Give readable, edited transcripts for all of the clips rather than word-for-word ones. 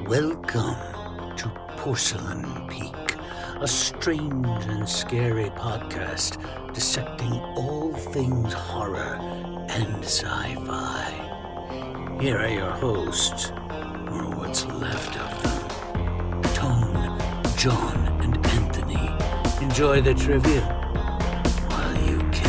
Welcome to Porcelain Peak, a strange and scary podcast dissecting all things horror and sci-fi. Here are your hosts, or what's left of them, Tone, John, and Anthony. Enjoy the trivia while you can.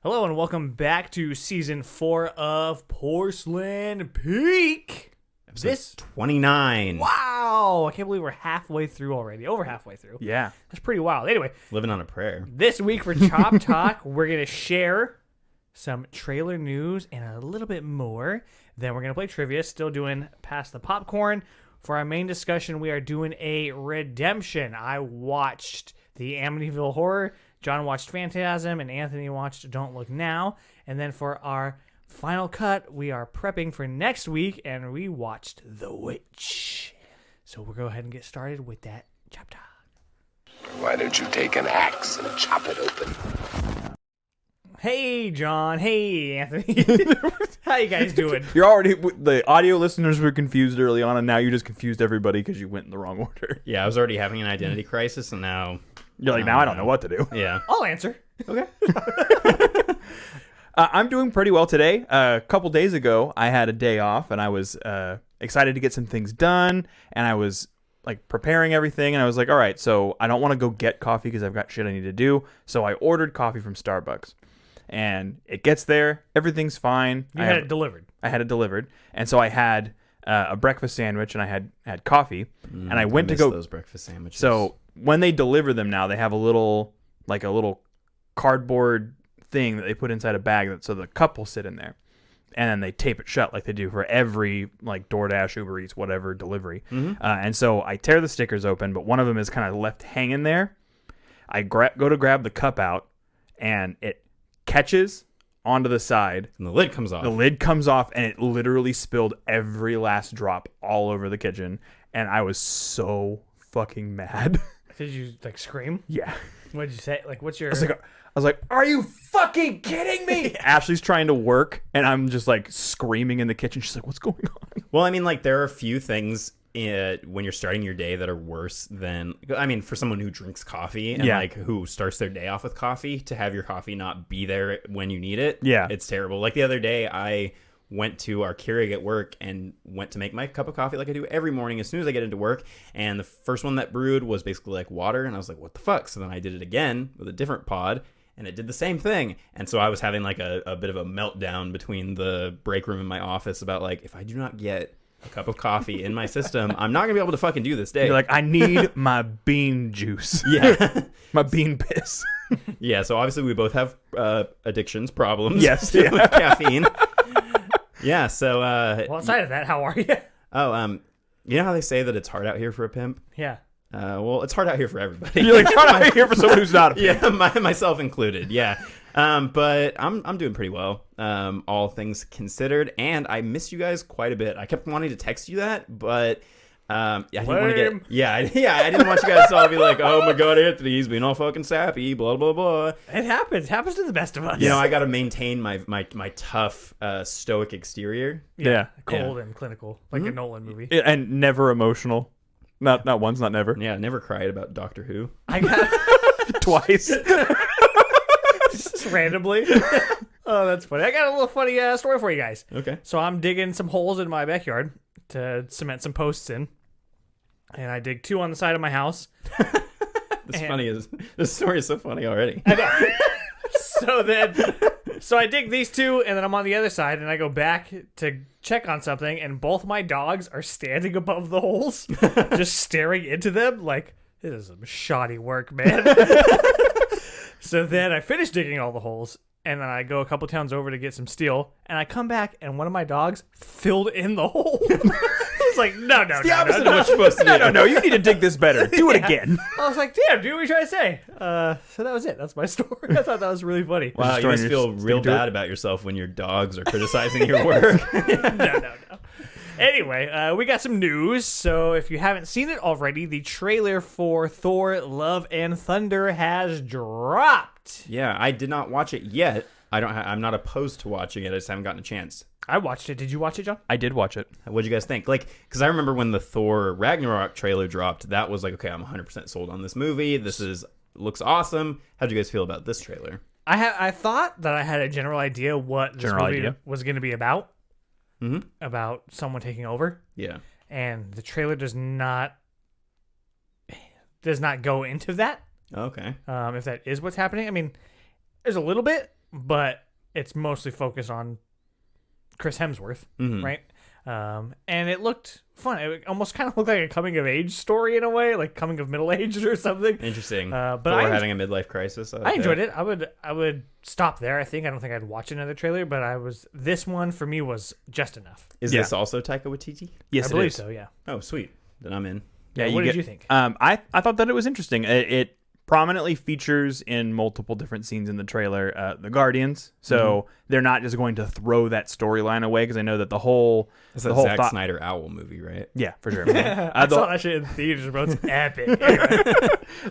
Hello and welcome back to Season 4 of Porcelain Peak. Episode 29. Wow! I can't believe we're halfway through already. Over halfway through. Yeah. That's pretty wild. Anyway, Living on a prayer. this week for Chop Talk, we're going to share some trailer news and a little bit more. Then we're going to play trivia, still doing Pass the Popcorn. For our main discussion, we are doing a redemption. I watched the Amityville Horror. John watched Phantasm, and Anthony watched Don't Look Now. And then for our final cut, we are prepping for next week, and we watched The Witch. So we'll go ahead and get started with that chapter. Why don't you take an axe and chop it open? Hey, John. Hey, Anthony. How you guys doing? You're already, the audio listeners were confused early on, and now you just confused everybody because you went in the wrong order. Yeah, I was already having an identity crisis, and now... You're like, now I don't know what to do. Yeah. I'll answer. Okay. I'm doing pretty well today. A couple days ago, I had a day off, and I was excited to get some things done, and I was like preparing everything, and I was like, all right, so I don't want to go get coffee because I've got shit I need to do, so I ordered coffee from Starbucks. And it gets there, everything's fine. You had it delivered. I had it delivered, and so I had a breakfast sandwich, and I had coffee, and I went to go those breakfast sandwiches. So when they deliver them now, they have a little cardboard thing that they put inside a bag, so the cup will sit in there, and then they tape it shut like they do for every like DoorDash, Uber Eats, whatever delivery. And so I tear the stickers open, but one of them is kind of left hanging there. I go to grab the cup out, and it catches onto the side. And the lid comes off. The lid comes off, and it literally spilled every last drop all over the kitchen, and I was so fucking mad. Did you like scream? Yeah. What did you say? Like, what's your... I was like, are you fucking kidding me? Ashley's trying to work, and I'm just like screaming in the kitchen. She's like, what's going on? Well, I mean, like, there are a few things when you're starting your day that are worse than... I mean, for someone who drinks coffee and, like, who starts their day off with coffee, to have your coffee not be there when you need it, it's terrible. Like, the other day, I went to our Keurig at work and went to make my cup of coffee like I do every morning as soon as I get into work, and the first one that brewed was basically like water, and I was like, what the fuck? So then I did it again with a different pod, and it did the same thing. And so I was having like a bit of a meltdown between the break room and my office about like, if I do not get a cup of coffee in my system, I'm not gonna be able to fucking do this day. You're like, I need my bean juice. Yeah. My bean piss. Yeah, so obviously we both have addictions, problems. Yes. With caffeine. Yeah, so... well, outside of that, how are you? Oh, you know how they say that it's hard out here for a pimp? Yeah. Well, it's hard out here for everybody. You're like, trying to hear for someone who's not a pimp. Yeah, myself included, yeah. But I'm doing pretty well, all things considered, and I miss you guys quite a bit. I kept wanting to text you that, but... I didn't want to get... I didn't want you guys to all be like, oh my god, Anthony, he's being all fucking sappy, blah, blah, blah. It happens. It happens to the best of us. You know, I got to maintain my tough, stoic exterior. Yeah. Cold and clinical, like a Nolan movie. And never emotional. Not once, not never. Yeah, I never cried about Doctor Who. I got... Twice. Just randomly. Oh, that's funny. I got a little funny story for you guys. Okay. So I'm digging some holes in my backyard to cement some posts in. And I dig 2 on the side of my house. This story is so funny already. I know. So I dig these 2, and then I'm on the other side, and I go back to check on something, and both my dogs are standing above the holes, just staring into them like, this is some shoddy work, man. So then I finish digging all the holes, and then I go a couple towns over to get some steel, and I come back, and one of my dogs filled in the hole. I was like, no. It's the opposite of what you're supposed to do. No, you need to dig this better. Do it again. I was like, damn, dude, what are you trying to say? So that was it. That's my story. I thought that was really funny. Wow, you must feel real bad about yourself when your dogs are criticizing your work. No. Anyway, we got some news. So if you haven't seen it already, the trailer for Thor: Love and Thunder has dropped. Yeah, I did not watch it yet. I'm not opposed to watching it. I just haven't gotten a chance. I watched it. Did you watch it, John? I did watch it. What'd you guys think? Like, because I remember when the Thor Ragnarok trailer dropped, that was like, okay, I'm 100% sold on this movie. Looks awesome. How'd you guys feel about this trailer? I thought that I had a general idea what this movie was going to be about. Mm-hmm. About someone taking over. Yeah. And the trailer does not go into that. Okay. If that is what's happening. I mean, there's a little bit, but it's mostly focused on Chris Hemsworth, right? And it looked fun. It almost kind of looked like a coming of age story in a way, like coming of middle age or something. Interesting. But Thor having a midlife crisis. I enjoyed it. I would stop there. I don't think I'd watch another trailer, but this one for me was just enough. Is this also Taika Waititi? Yes, I believe so. Yeah. Oh, sweet. Then I'm in. Yeah. What did you think? I thought that it was interesting. It prominently features in multiple different scenes in the trailer the Guardians, so they're not just going to throw that storyline away, because I know that the whole Zack Snyder Owl movie, right? Yeah, for sure. I saw that shit in theaters, bro. It's epic.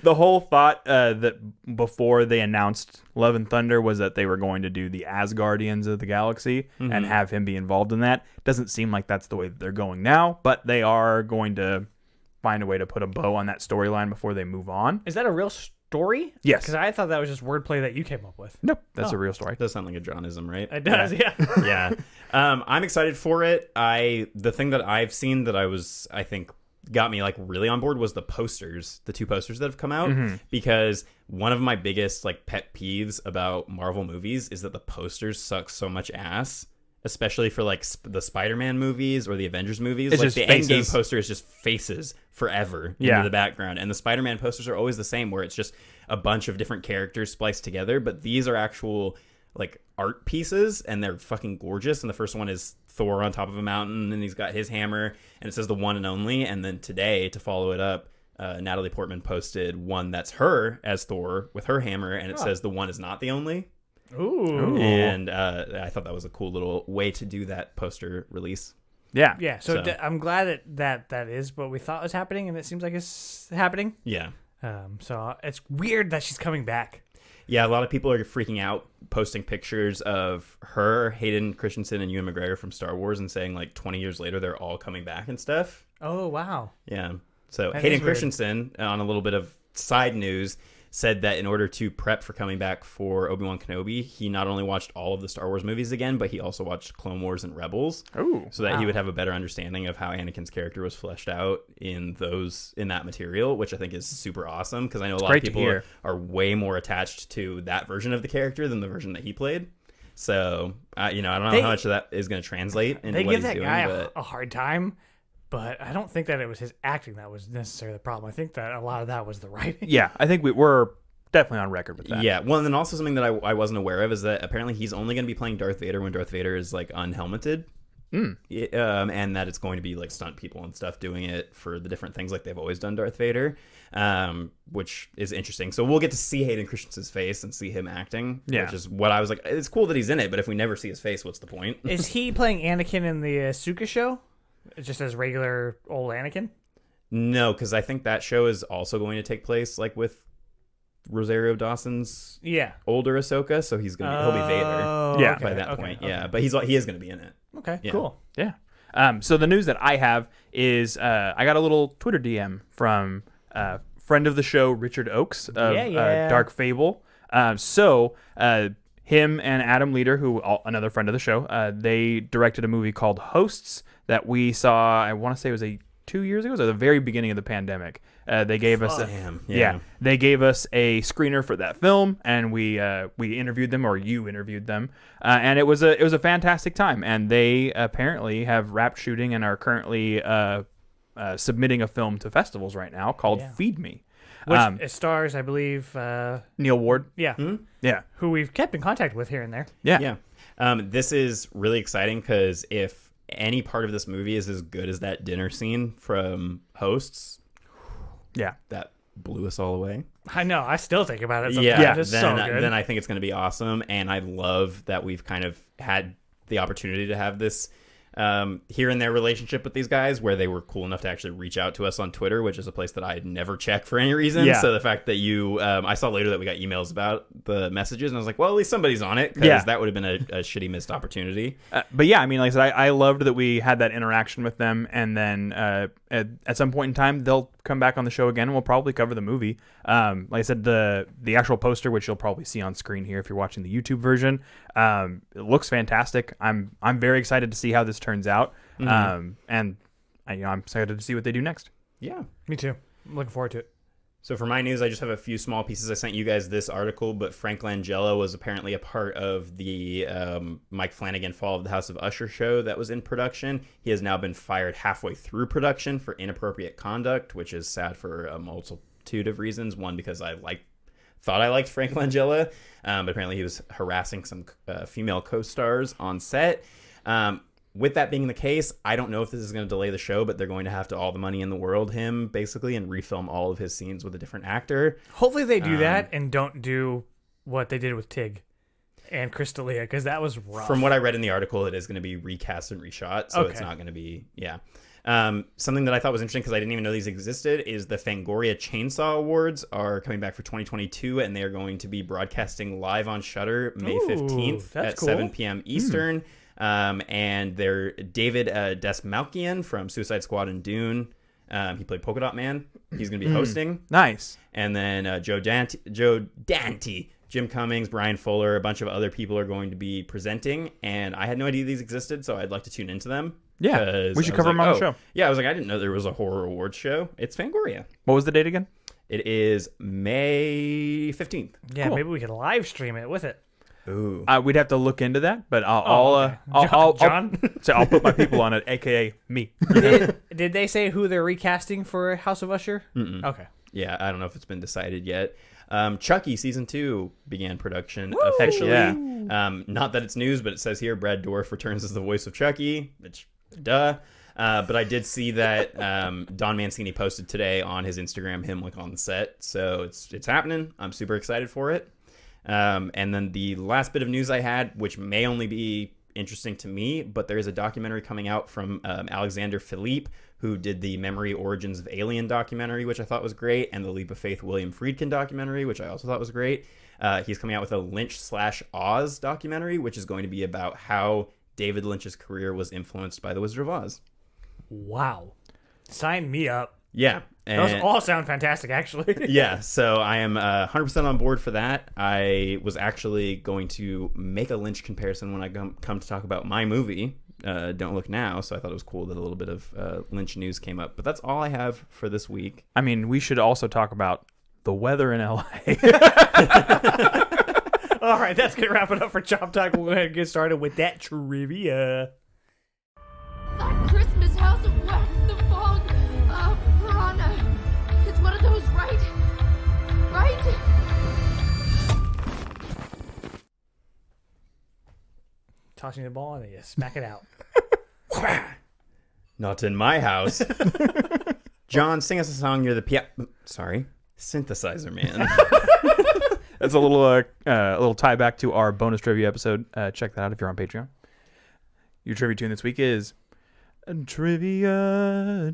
The whole thought that before they announced Love and Thunder was that they were going to do the Asgardians of the Galaxy and have him be involved in that. Doesn't seem like that's the way that they're going now, but they are going to find a way to put a bow on that storyline before they move on. Is that a real story? Yes. Because I thought that was just wordplay that you came up with. Nope, that's a real story. Does sound like a Johnism, right? It does, yeah. Yeah. I'm excited for it. The thing that I've seen that I think got me like really on board was the posters, the 2 posters that have come out, because one of my biggest like pet peeves about Marvel movies is that the posters suck so much ass. Especially for like the Spider-Man movies or the Avengers movies, it's like just the faces. Endgame poster is just faces forever into the background, and the Spider-Man posters are always the same, where it's just a bunch of different characters spliced together. But these are actual like art pieces, and they're fucking gorgeous. And the first one is Thor on top of a mountain, and he's got his hammer, and it says the one and only. And then today, to follow it up, Natalie Portman posted one that's her as Thor with her hammer, and it says the one is not the only. Ooh. And I thought that was a cool little way to do that poster release. Yeah. So I'm glad that is what we thought was happening, and it seems like it's happening. Yeah. So it's weird that she's coming back. Yeah, a lot of people are freaking out, posting pictures of her, Hayden Christensen, and Ewan McGregor from Star Wars, and saying like 20 years later they're all coming back and stuff. Oh, wow. Yeah. So That Hayden is weird. Christensen, on a little bit of side news, said that in order to prep for coming back for Obi-Wan Kenobi, he not only watched all of the Star Wars movies again, but he also watched Clone Wars and Rebels. So that he would have a better understanding of how Anakin's character was fleshed out in that material, which I think is super awesome, because I know a lot of people are way more attached to that version of the character than the version that he played. So, I don't know how much of that is going to translate into what he's doing. They give that guy a hard time. But I don't think that it was his acting that was necessarily the problem. I think that a lot of that was the writing. Yeah, I think we're definitely on record with that. Yeah, well, and then also something that I wasn't aware of is that apparently he's only going to be playing Darth Vader when Darth Vader is like unhelmeted. And that it's going to be like stunt people and stuff doing it for the different things like they've always done Darth Vader, which is interesting. So we'll get to see Hayden Christensen's face and see him acting, which is what I was like, it's cool that he's in it, but if we never see his face, what's the point? Is he playing Anakin in the Ahsoka show? Just as regular old Anakin? No, because I think that show is also going to take place like with Rosario Dawson's older Ahsoka, so he'll be Vader by that point. Okay. Yeah, but he is going to be in it. Okay, cool. Yeah. So the news that I have is I got a little Twitter DM from friend of the show, Richard Oakes of Dark Fable. Him and Adam Leader, another friend of the show, they directed a movie called Hosts that we saw, I want to say it was 2 years ago, so the very beginning of the pandemic. They gave us they gave us a screener for that film, and we interviewed them, or you interviewed them, and it was a fantastic time. And they apparently have wrapped shooting and are currently submitting a film to festivals right now called Feed Me. Which stars, I believe, Neil Ward. Yeah. Yeah. Who we've kept in contact with here and there. Yeah. This is really exciting because if any part of this movie is as good as that dinner scene from Hosts, that blew us all away. I know. I still think about it sometimes. It's so good. Then I think it's going to be awesome. And I love that we've kind of had the opportunity to have this here and there relationship with these guys where they were cool enough to actually reach out to us on Twitter, which is a place that I'd never check for any reason. Yeah. So the fact that you, I saw later that we got emails about the messages, and I was like, well, at least somebody's on it, because that would have been a shitty missed opportunity. But yeah, I mean, like I said, I loved that we had that interaction with them, and then at some point in time, they'll come back on the show again, and we'll probably cover the movie. Like I said, the actual poster, which you'll probably see on screen here if you're watching the YouTube version, it looks fantastic. I'm very excited to see how this turns out, and I'm excited to see what they do next. Yeah, me too. I'm looking forward to it. So for my news, I just have a few small pieces. I sent you guys this article, but Frank Langella was apparently a part of the Mike Flanagan Fall of the House of Usher show that was in production. He has now been fired halfway through production for inappropriate conduct, which is sad for a multitude of reasons. One, because I thought I liked Frank Langella, but apparently he was harassing some female co-stars on set. With that being the case, I don't know if this is going to delay the show, but they're going to have to all the money in the world him, basically, and refilm all of his scenes with a different actor. Hopefully they do that and don't do what they did with Tig and Crystalia, because that was rough. From what I read in the article, it is going to be recast and reshot, so it's not going to be, something that I thought was interesting, because I didn't even know these existed, is the Fangoria Chainsaw Awards are coming back for 2022, and they are going to be broadcasting live on Shudder May 15th at 7 p.m. Eastern. And they're David Desmalkian from Suicide Squad and Dune. He played Polka Dot Man. He's going to be hosting. Nice. And then Joe Dante, Jim Cummings, Brian Fuller, a bunch of other people are going to be presenting. And I had no idea these existed, so I'd like to tune into them. Yeah, we should cover them on the show. Yeah, I was like, I didn't know there was a horror awards show. It's Fangoria. What was the date again? It is May 15th. Yeah, Cool. Maybe we could live stream it with it. Ooh. We'd have to look into that, but Okay. John? I'll put my people on it, aka me. Did they say who they're recasting for House of Usher? Mm-mm. Okay. Yeah, I don't know if it's been decided yet. Chucky season 2 began production officially. Yeah. Not that it's news, but it says here Brad Dourif returns as the voice of Chucky, which duh. But I did see that Don Mancini posted today on his Instagram him on the set, so it's happening. I'm super excited for it. And then the last bit of news I had, which may only be interesting to me, but there is a documentary coming out from Alexander Philippe, who did the Memory Origins of Alien documentary, which I thought was great, and the Leap of Faith William Friedkin documentary, which I also thought was great. He's coming out with a Lynch/Oz documentary, which is going to be about how David Lynch's career was influenced by The Wizard of Oz. Wow. Sign me up. Yeah. Those all sound fantastic, actually. Yeah, so I am 100% on board for that. I was actually going to make a Lynch comparison when I come to talk about my movie, Don't Look Now, so I thought it was cool that a little bit of Lynch news came up. But that's all I have for this week. I mean, we should also talk about the weather in LA. All right, that's going to wrap it up for Chop Talk. We'll go ahead and get started with that trivia. That Christmas House of Wax, the fog, piranha. It's one of those, right? Right? Tossing the ball and then you smack it out. Not in my house. John, sing us a song. You're the synthesizer man. That's a little tie back to our bonus trivia episode. Check that out if you're on Patreon. Your trivia tune this week is Trivia.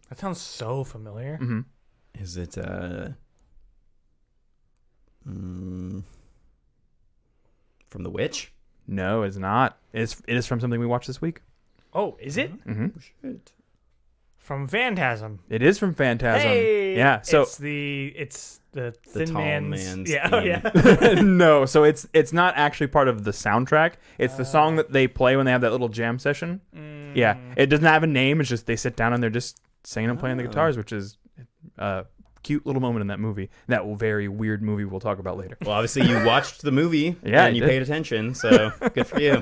That sounds so familiar. Mm-hmm. Is it from The Witch? No, it's not. It is from something we watched this week. Oh, is it? Mm-hmm. Shit. From Phantasm. It is from Phantasm. Hey! Yeah. So it's the thin tall man's yeah, theme. oh, yeah. no, so it's not actually part of the soundtrack. It's the song that they play when they have that little jam session. Yeah, it doesn't have a name. It's just they sit down and they're just singing and playing the guitars, which is a cute little moment in that movie. That very weird movie we'll talk about later. Well, obviously you watched the movie Yeah, and you I did. paid attention, so good for you.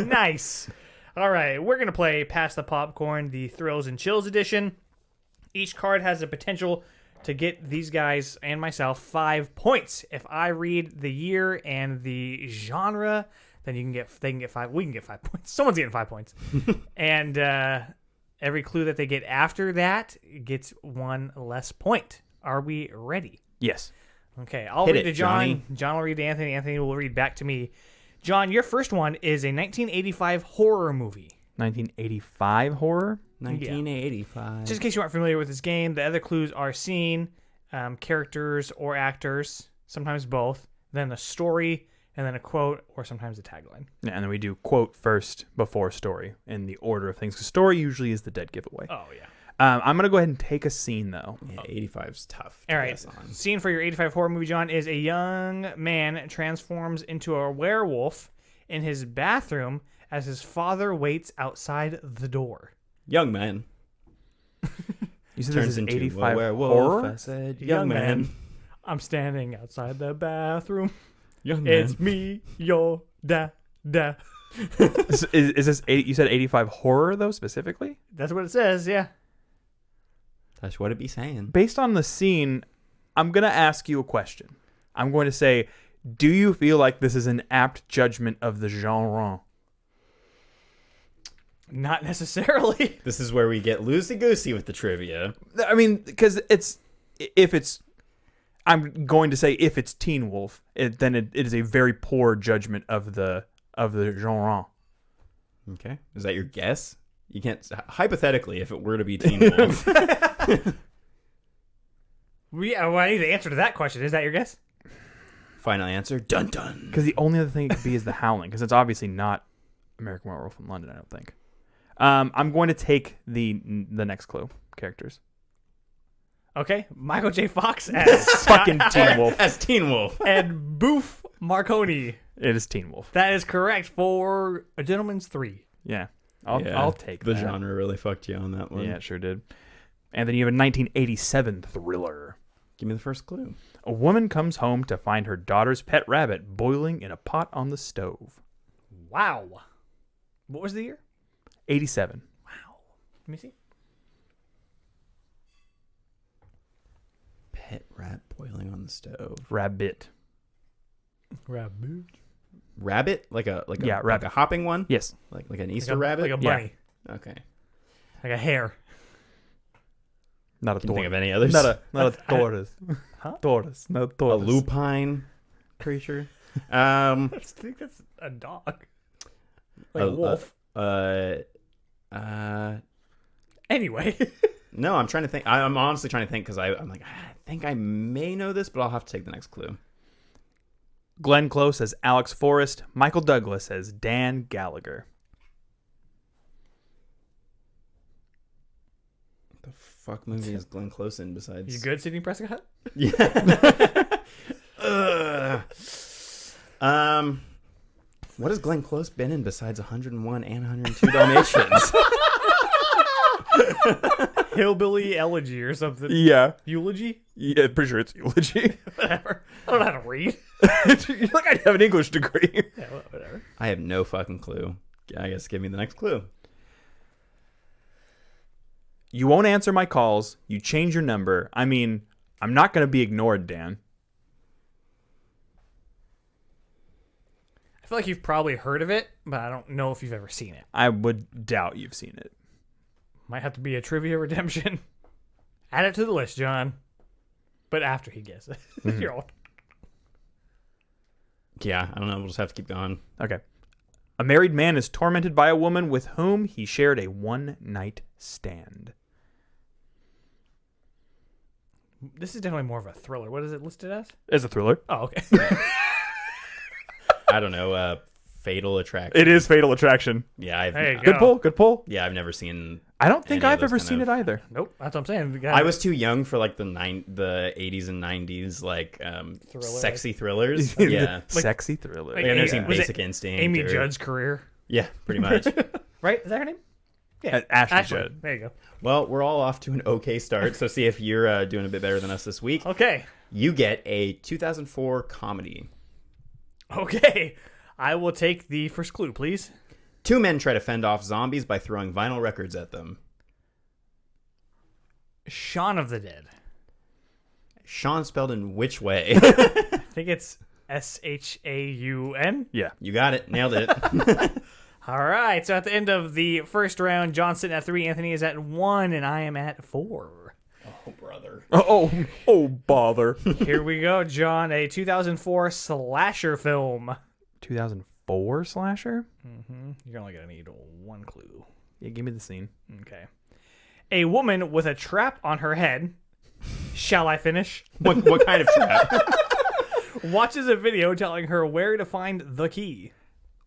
Nice. All right, we're going to play Pass the Popcorn, the Thrills and Chills edition. Each card has the potential to get these guys and myself 5 points. If I read the year and the genre, then they can get 5. We can get 5 points. Someone's getting 5 points. And every clue that they get after that gets 1 less point. Are we ready? Yes. Okay, I'll Hit read it, to John. Johnny. John will read to Anthony. Anthony will read back to me. John, your first one is a 1985 horror movie. 1985 horror? 1985. Just in case you aren't familiar with this game, the other clues are scene, characters, or actors, sometimes both, then a story, and then a quote, or sometimes a tagline. Yeah, and then we do quote first before story in the order of things. Because story usually is the dead giveaway. Oh, yeah. I'm going to go ahead and take a scene, though. Yeah, 85's tough. to All right. guess on. Scene for your 85 horror movie, John, is a young man transforms into a werewolf in his bathroom as his father waits outside the door. Young man. You said Turns this is into 85 a werewolf. horror? I said, young man. I'm standing outside the bathroom. Young man. It's me, your dad. is this, you said 85 horror, though, specifically? That's what it says, yeah. That's what it be saying. Based on the scene, I'm going to ask you a question. I'm going to say, do you feel like this is an apt judgment of the genre? Not necessarily. This is where we get loosey-goosey with the trivia. I mean, because I'm going to say if it's Teen Wolf, then it is a very poor judgment of the genre. Okay. Is that your guess? You can't... Hypothetically, if it were to be Teen Wolf... Well, I need the answer to that question. Is that your guess? Final answer, dun-dun. Because the only other thing it could be is The Howling, because it's obviously not American Werewolf in London, I don't think. I'm going to take the next clue. Characters. Okay. Michael J. Fox as Fucking Teen Wolf. As Teen Wolf. and Boof Marconi. It is Teen Wolf. That is correct for A Gentleman's 3. Yeah. I'll take the that. genre really fucked you on that one. Yeah, it sure did. And then you have a 1987 thriller. Give me the first clue. A woman comes home to find her daughter's pet rabbit boiling in a pot on the stove. Wow. What was the year? 87. Wow. Let me see. Pet rat boiling on the stove. Rabbit. Rabbit. Rabbit? Like a rabbit. a hopping one? Yes. Like an Easter rabbit? Like a bunny. Okay. Like a hare. Not a Can you think of tortoise. any others? Not a tortoise. Huh? Tortoise. No A tortoise. lupine creature. I think that's a dog. Like a wolf. Anyway. No, I'm trying to think. I'm honestly trying to think because I'm like, I think I may know this, but I'll have to take the next clue. Glenn Close as Alex Forrest. Michael Douglas as Dan Gallagher. What the fuck movie is Glenn Close in besides? You good, Sidney Prescott? Yeah. What has Glenn Close been in besides 101 and 102 Dalmatians? Hillbilly Elegy or something. Yeah. Eulogy? Yeah, pretty sure it's eulogy. Whatever. I don't know how to read. You're like, I have an English degree. Yeah, whatever. I have no fucking clue. I guess give me the next clue. You won't answer my calls. You change your number. I mean, I'm not going to be ignored, Dan. I feel like you've probably heard of it, but I don't know if you've ever seen it. I would doubt you've seen it. Might have to be a trivia redemption. Add it to the list, John. But after he gets it. You're old. Yeah, I don't know. We'll just have to keep going. Okay. A married man is tormented by a woman with whom he shared a one-night stand. This is definitely more of a thriller. What is it listed as? It's a thriller. Oh, okay. I don't know. Fatal Attraction. It is Fatal Attraction. Yeah, There you Good go. pull. Good pull. Yeah, I've never seen. I don't think Any of I've those ever kind seen of- it either. Nope, that's what I'm saying. The guy- I was too young for like the 80s and 90s like sexy thrillers. Yeah, Sexy thriller. like, I've never seen was it Basic Instinct. Amy or- Judd's career. Yeah, pretty much. Right? Is that her name? Yeah. Ashley Judd. There you go. Well, we're all off to an okay start. So see if you're doing a bit better than us this week. Okay. You get a 2004 comedy. Okay. I will take the first clue, please. Two men try to fend off zombies by throwing vinyl records at them. Shaun of the Dead. Shaun spelled in which way? I think it's Shaun. Yeah. You got it. Nailed it. All right. So at the end of the first round, John's sitting at 3, Anthony is at 1, and I am at 4. Oh, brother. Oh, bother. Here we go, John. A 2004 slasher film. 2004 slasher? You're only going to need one clue. Yeah, give me the scene. Okay. A woman with a trap on her head. Shall I finish? What kind of trap? Watches a video telling her where to find the key.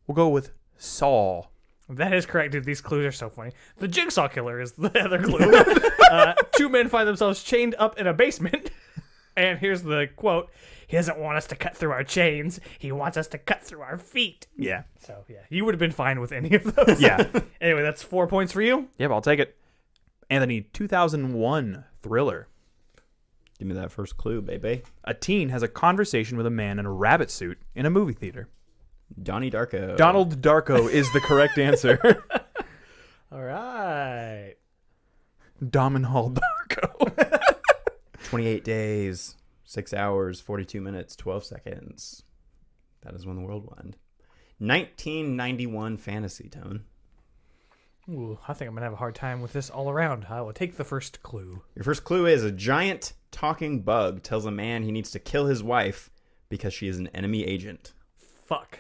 We'll go with Saw. That is correct, dude. These clues are so funny. The jigsaw killer is the other clue. Two men find themselves chained up in a basement. And here's the quote. He doesn't want us to cut through our chains. He wants us to cut through our feet. Yeah. So, yeah, you would have been fine with any of those. Yeah. Anyway, that's 4 points for you. Yep, I'll take it. Anthony, 2001 thriller. Give me that first clue, baby. A teen has a conversation with a man in a rabbit suit in a movie theater. Donnie Darko. Donald Darko is the correct answer. All right. Dominhall Darko. 28 days, 6 hours, 42 minutes, 12 seconds. That is when the world will end. 1991 fantasy, Tone. Ooh, I think I'm going to have a hard time with this all around. I will take the first clue. Your first clue is a giant talking bug tells a man he needs to kill his wife because she is an enemy agent. Fuck.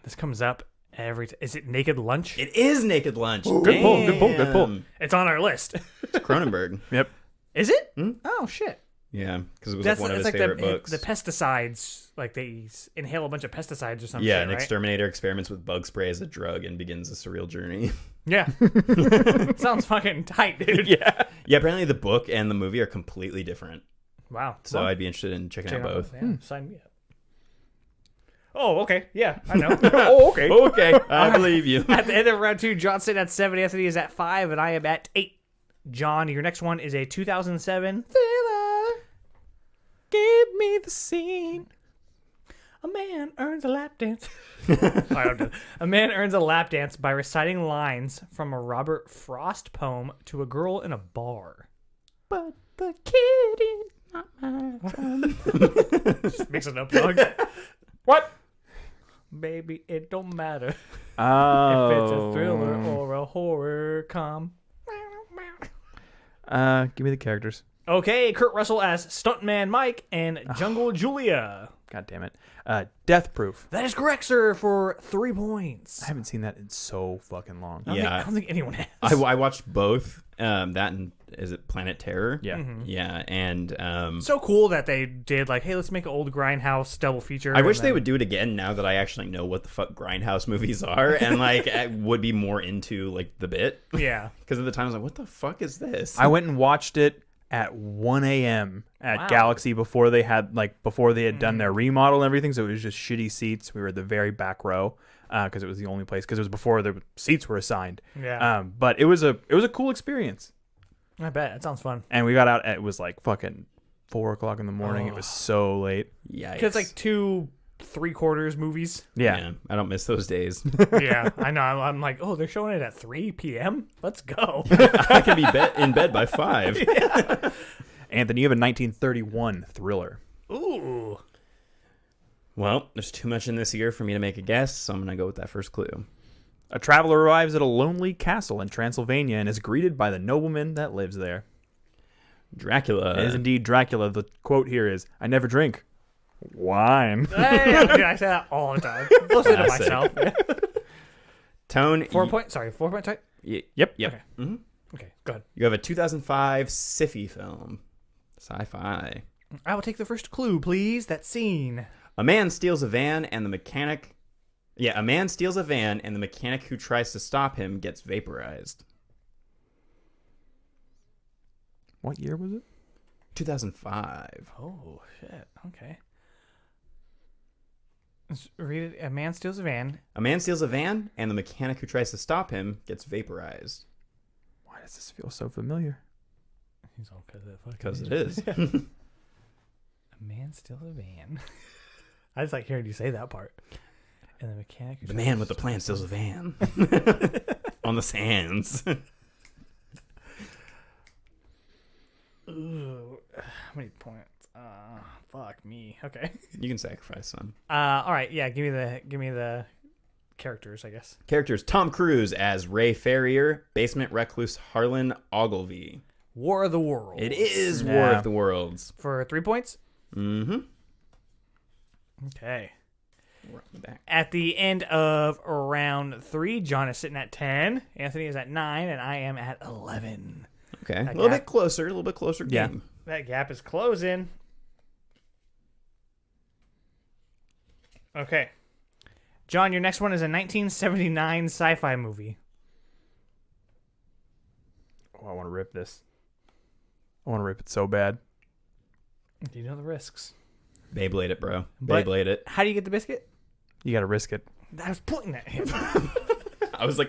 This comes up every Is it Naked Lunch? It is Naked Lunch. Good pull, good pull, good pull. Damn. It's on our list. It's Cronenberg. Yep. Is it? Oh, shit. Yeah, because it was like one of his like favorite books. the pesticides, like they inhale a bunch of pesticides or something. Yeah, shit, an right? exterminator experiments with bug spray as a drug and begins a surreal journey. Yeah. Sounds fucking tight, dude. Yeah. Yeah, apparently the book and the movie are completely different. Wow. So Well, I'd be interested in checking check out it both. Yeah, sign me up. Oh, okay. Yeah, I know. Oh, okay. Okay, I believe you. At the end of round 2, John sitting at 7, Anthony is at 5, and I am at 8. John, your next one is a 2007 thriller. Give me the scene. A man earns a lap dance. I don't know. A man earns a lap dance by reciting lines from a Robert Frost poem to a girl in a bar. But the kid is not my son. Just mix it up, dog. What? Baby, it don't matter Oh. if it's a thriller or a horror com. Give me the characters. Okay, Kurt Russell as Stuntman Mike and Jungle Julia. God damn it. Death Proof. That is correct, sir, for 3 points. I haven't seen that in so fucking long. I don't think anyone has. I watched both. That and is it Planet Terror? Yeah. Yeah, and So cool that they did like, hey, let's make an old Grindhouse double feature. I wish and they then- would do it again now that I actually know what the fuck Grindhouse movies are and like I would be more into like the bit. Yeah. Because at the time I was like, what the fuck is this? I went and watched it at 1 a.m. at Wow. Galaxy before they had done their remodel and everything. So it was just shitty seats. We were at the very back row because it was the only place. Because it was before the seats were assigned. Yeah. But it was a cool experience. I bet. That sounds fun. And we got out. It was like fucking 4 o'clock in the morning. It was so late. Yikes. Because it's like 2 3/4 movies. Yeah. I don't miss those days. Yeah, I know. I'm like, oh, they're showing it at 3 p.m.? Let's go. I can be in bed by 5. Anthony, you have a 1931 thriller. Ooh. Well, there's too much in this year for me to make a guess, so I'm going to go with that first clue. A traveler arrives at a lonely castle in Transylvania and is greeted by the nobleman that lives there. Dracula. It is indeed Dracula. The quote here is, "I never drink wine." Hey, dude, I say that all the time. Listen to Classic. myself. Tone. 4 point. Sorry, 4 point type. Yep. Okay. Okay, go ahead. You have a 2005 sci-fi film. Sci-fi. I will take the first clue, please. That scene. A man steals a van and the mechanic... Yeah, a man steals a van and the mechanic who tries to stop him gets vaporized. What year was it? 2005. Oh, shit. Okay. Let's read it. A man steals a van. A man steals a van and the mechanic who tries to stop him gets vaporized. Why does this feel so familiar? He's all Because it is. A man steals a van. I just like hearing you say that part. And the mechanic. The man with the plan steals a van. On the sands. Ooh, how many points? Fuck me. Okay. You can sacrifice some. All right. Yeah. Give me the characters, I guess. Characters: Tom Cruise as Ray Ferrier, basement recluse Harlan Ogilvy. War of the Worlds. It is War of the Worlds. For 3 points? Mm-hmm. Okay. We're on the back. At the end of round 3, John is sitting at 10, Anthony is at 9, and I am at 11. Okay. A little bit closer Yeah. game. That gap is closing. Okay. John, your next one is a 1979 sci-fi movie. Oh, I want to rip this. I want to rip it so bad. Do you know the risks? Beyblade it, bro. But Beyblade it. How do you get the biscuit? You got to risk it. I was pointing at him. I was like,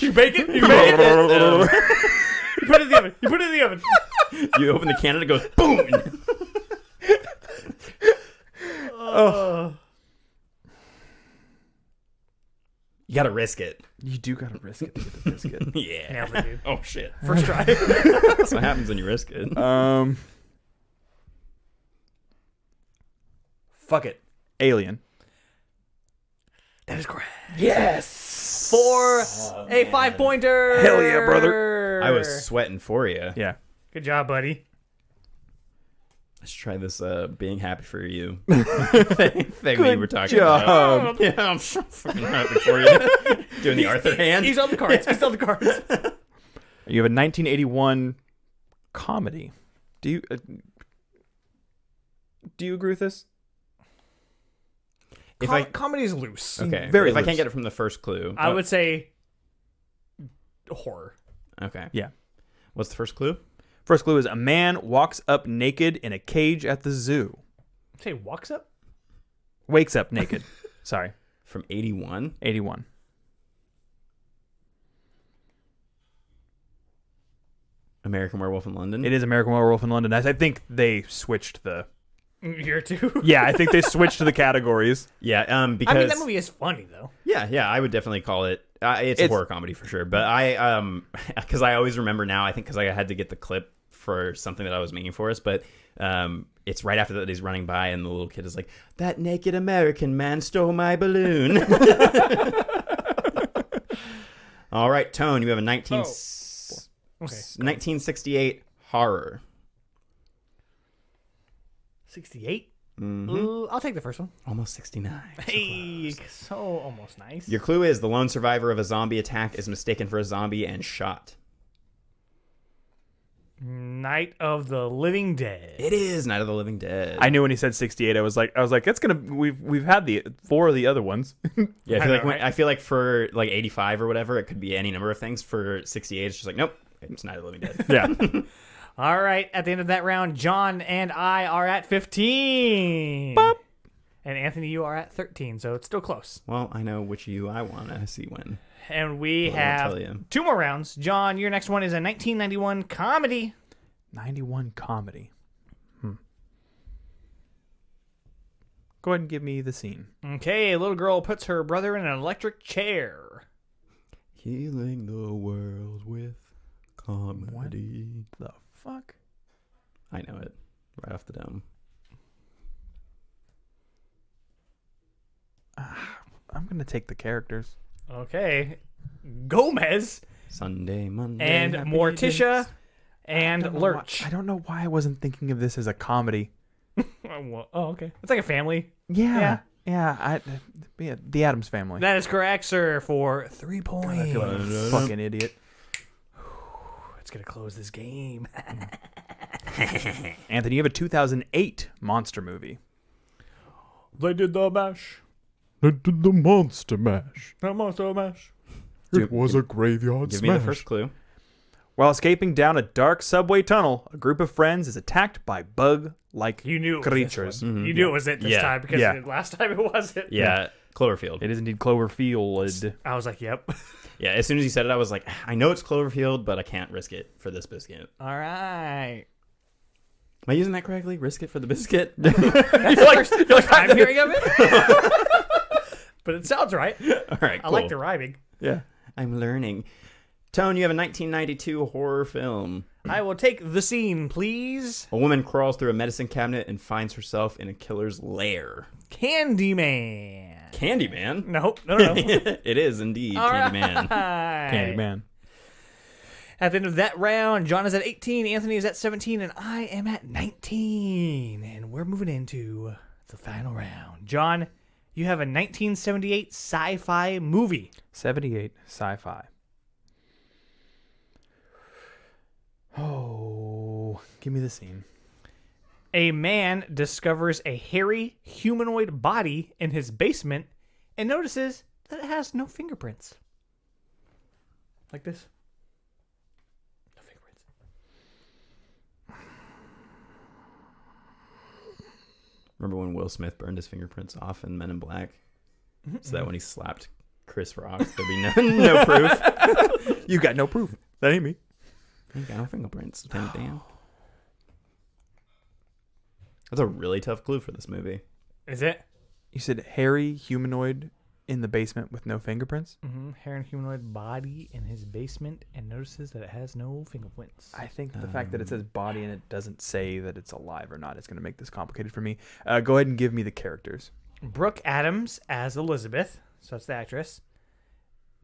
You bake it? You bake it? You put it in the oven. You put it in the oven. You open the can and it goes boom. You gotta risk it. You do got to risk it to get the biscuit. Yeah. Nailed it, dude. Oh shit. First try. That's what happens when you risk it. Fuck it. Alien. That is correct. Yes. For a 5-pointer. Hell yeah, brother. I was sweating for you. Yeah. Good job, buddy. Let's try this being happy for you thing we were talking job. about. Yeah, I'm so fucking happy for you. Doing the Arthur hand. He's on the cards. He's on the cards. You have a 1981 comedy. Do you agree with this? If Comedy is loose. okay, Very if I loose. can't get it from the first clue, I would say horror. okay. Yeah. What's the first clue? First clue is a man walks up naked in a cage at the zoo. Say walks up? Wakes up naked. Sorry. From 81. 81. American Werewolf in London. It is American Werewolf in London. I think they switched the... Year 2. Yeah, I think they switched to the categories. Yeah, because I mean, that movie is funny, though. Yeah, I would definitely call it. It's a horror comedy for sure. But I, because I always remember now. I think because I had to get the clip for something that I was making for us. But it's right after that he's running by and the little kid is like, "That naked American man stole my balloon." All right, Tone, you have a 1968 horror. 68? Mm-hmm. Ooh, I'll take the first one. Almost 69. Hey, so almost nice. Your clue is the lone survivor of a zombie attack is mistaken for a zombie and shot. Night of the Living Dead. It is Night of the Living Dead. I knew when he said 68, I was like, it's gonna. We've had the 4 of the other ones. Yeah, I know, right? I feel like for like 85 or whatever, it could be any number of things. For 68, it's just like, nope, it's Night of the Living Dead. Yeah. All right, at the end of that round, John and I are at 15. Bop. And Anthony, you are at 13, so it's still close. Well, I know which you I want to see win. And we Well, I'll have tell you. 2 more rounds. John, your next one is a 1991 comedy. 91 comedy. Go ahead and give me the scene. Okay, a little girl puts her brother in an electric chair. Healing the world with comedy. The fuck? I know it right off the dome. I'm gonna take the characters. Okay. Gomez Sunday, Monday, and happy Morticia days. and Lurch. I don't know why I wasn't thinking of this as a comedy. Oh, okay. It's like a family. Yeah. Yeah. The Addams Family. That is correct, sir, for 3 points. I feel like a fucking idiot. It's going to close this game. Anthony, you have a 2008 monster movie. They did the mash. They did the monster mash. The monster mash. It was a graveyard Give smash. me the first clue. While escaping down a dark subway tunnel, a group of friends is attacked by bug-like You knew it was creatures. this one. You knew it was it this Yeah. time because Yeah. last time it wasn't. Yeah, Cloverfield. It is indeed Cloverfield. I was like, yep. Yeah, as soon as you said it, I was like, I know it's Cloverfield, but I can't risk it for this biscuit. All right. I using that correctly? Risk it for the biscuit? That's the first time I'm hearing of it. But it sounds right. All right, cool. I like the rhyming. Yeah. I'm learning. Tone, you have a 1992 horror film. I will take the scene, please. A woman crawls through a medicine cabinet and finds herself in a killer's lair. Candyman. Candyman? Nope. No. It is indeed All Candyman. right. Candyman. At the end of that round, John is at 18, Anthony is at 17, and I am at 19. And we're moving into the final round. John, you have a 1978 sci-fi movie. 78 sci-fi. Oh, give me the scene. A man discovers a hairy humanoid body in his basement and notices that it has no fingerprints. Like this. No fingerprints. Remember when Will Smith burned his fingerprints off in Men in Black? So that when he slapped Chris Rock, there'd be no proof. You got no proof. That ain't me. You got no fingerprints. Damn. That's a really tough clue for this movie. Is it? You said hairy humanoid in the basement with no fingerprints? Mm-hmm. Hairy humanoid body in his basement and notices that it has no fingerprints. I think the fact that it says body and it doesn't say that it's alive or not is going to make this complicated for me. Go ahead and give me the characters. Brooke Adams as Elizabeth, so that's the actress.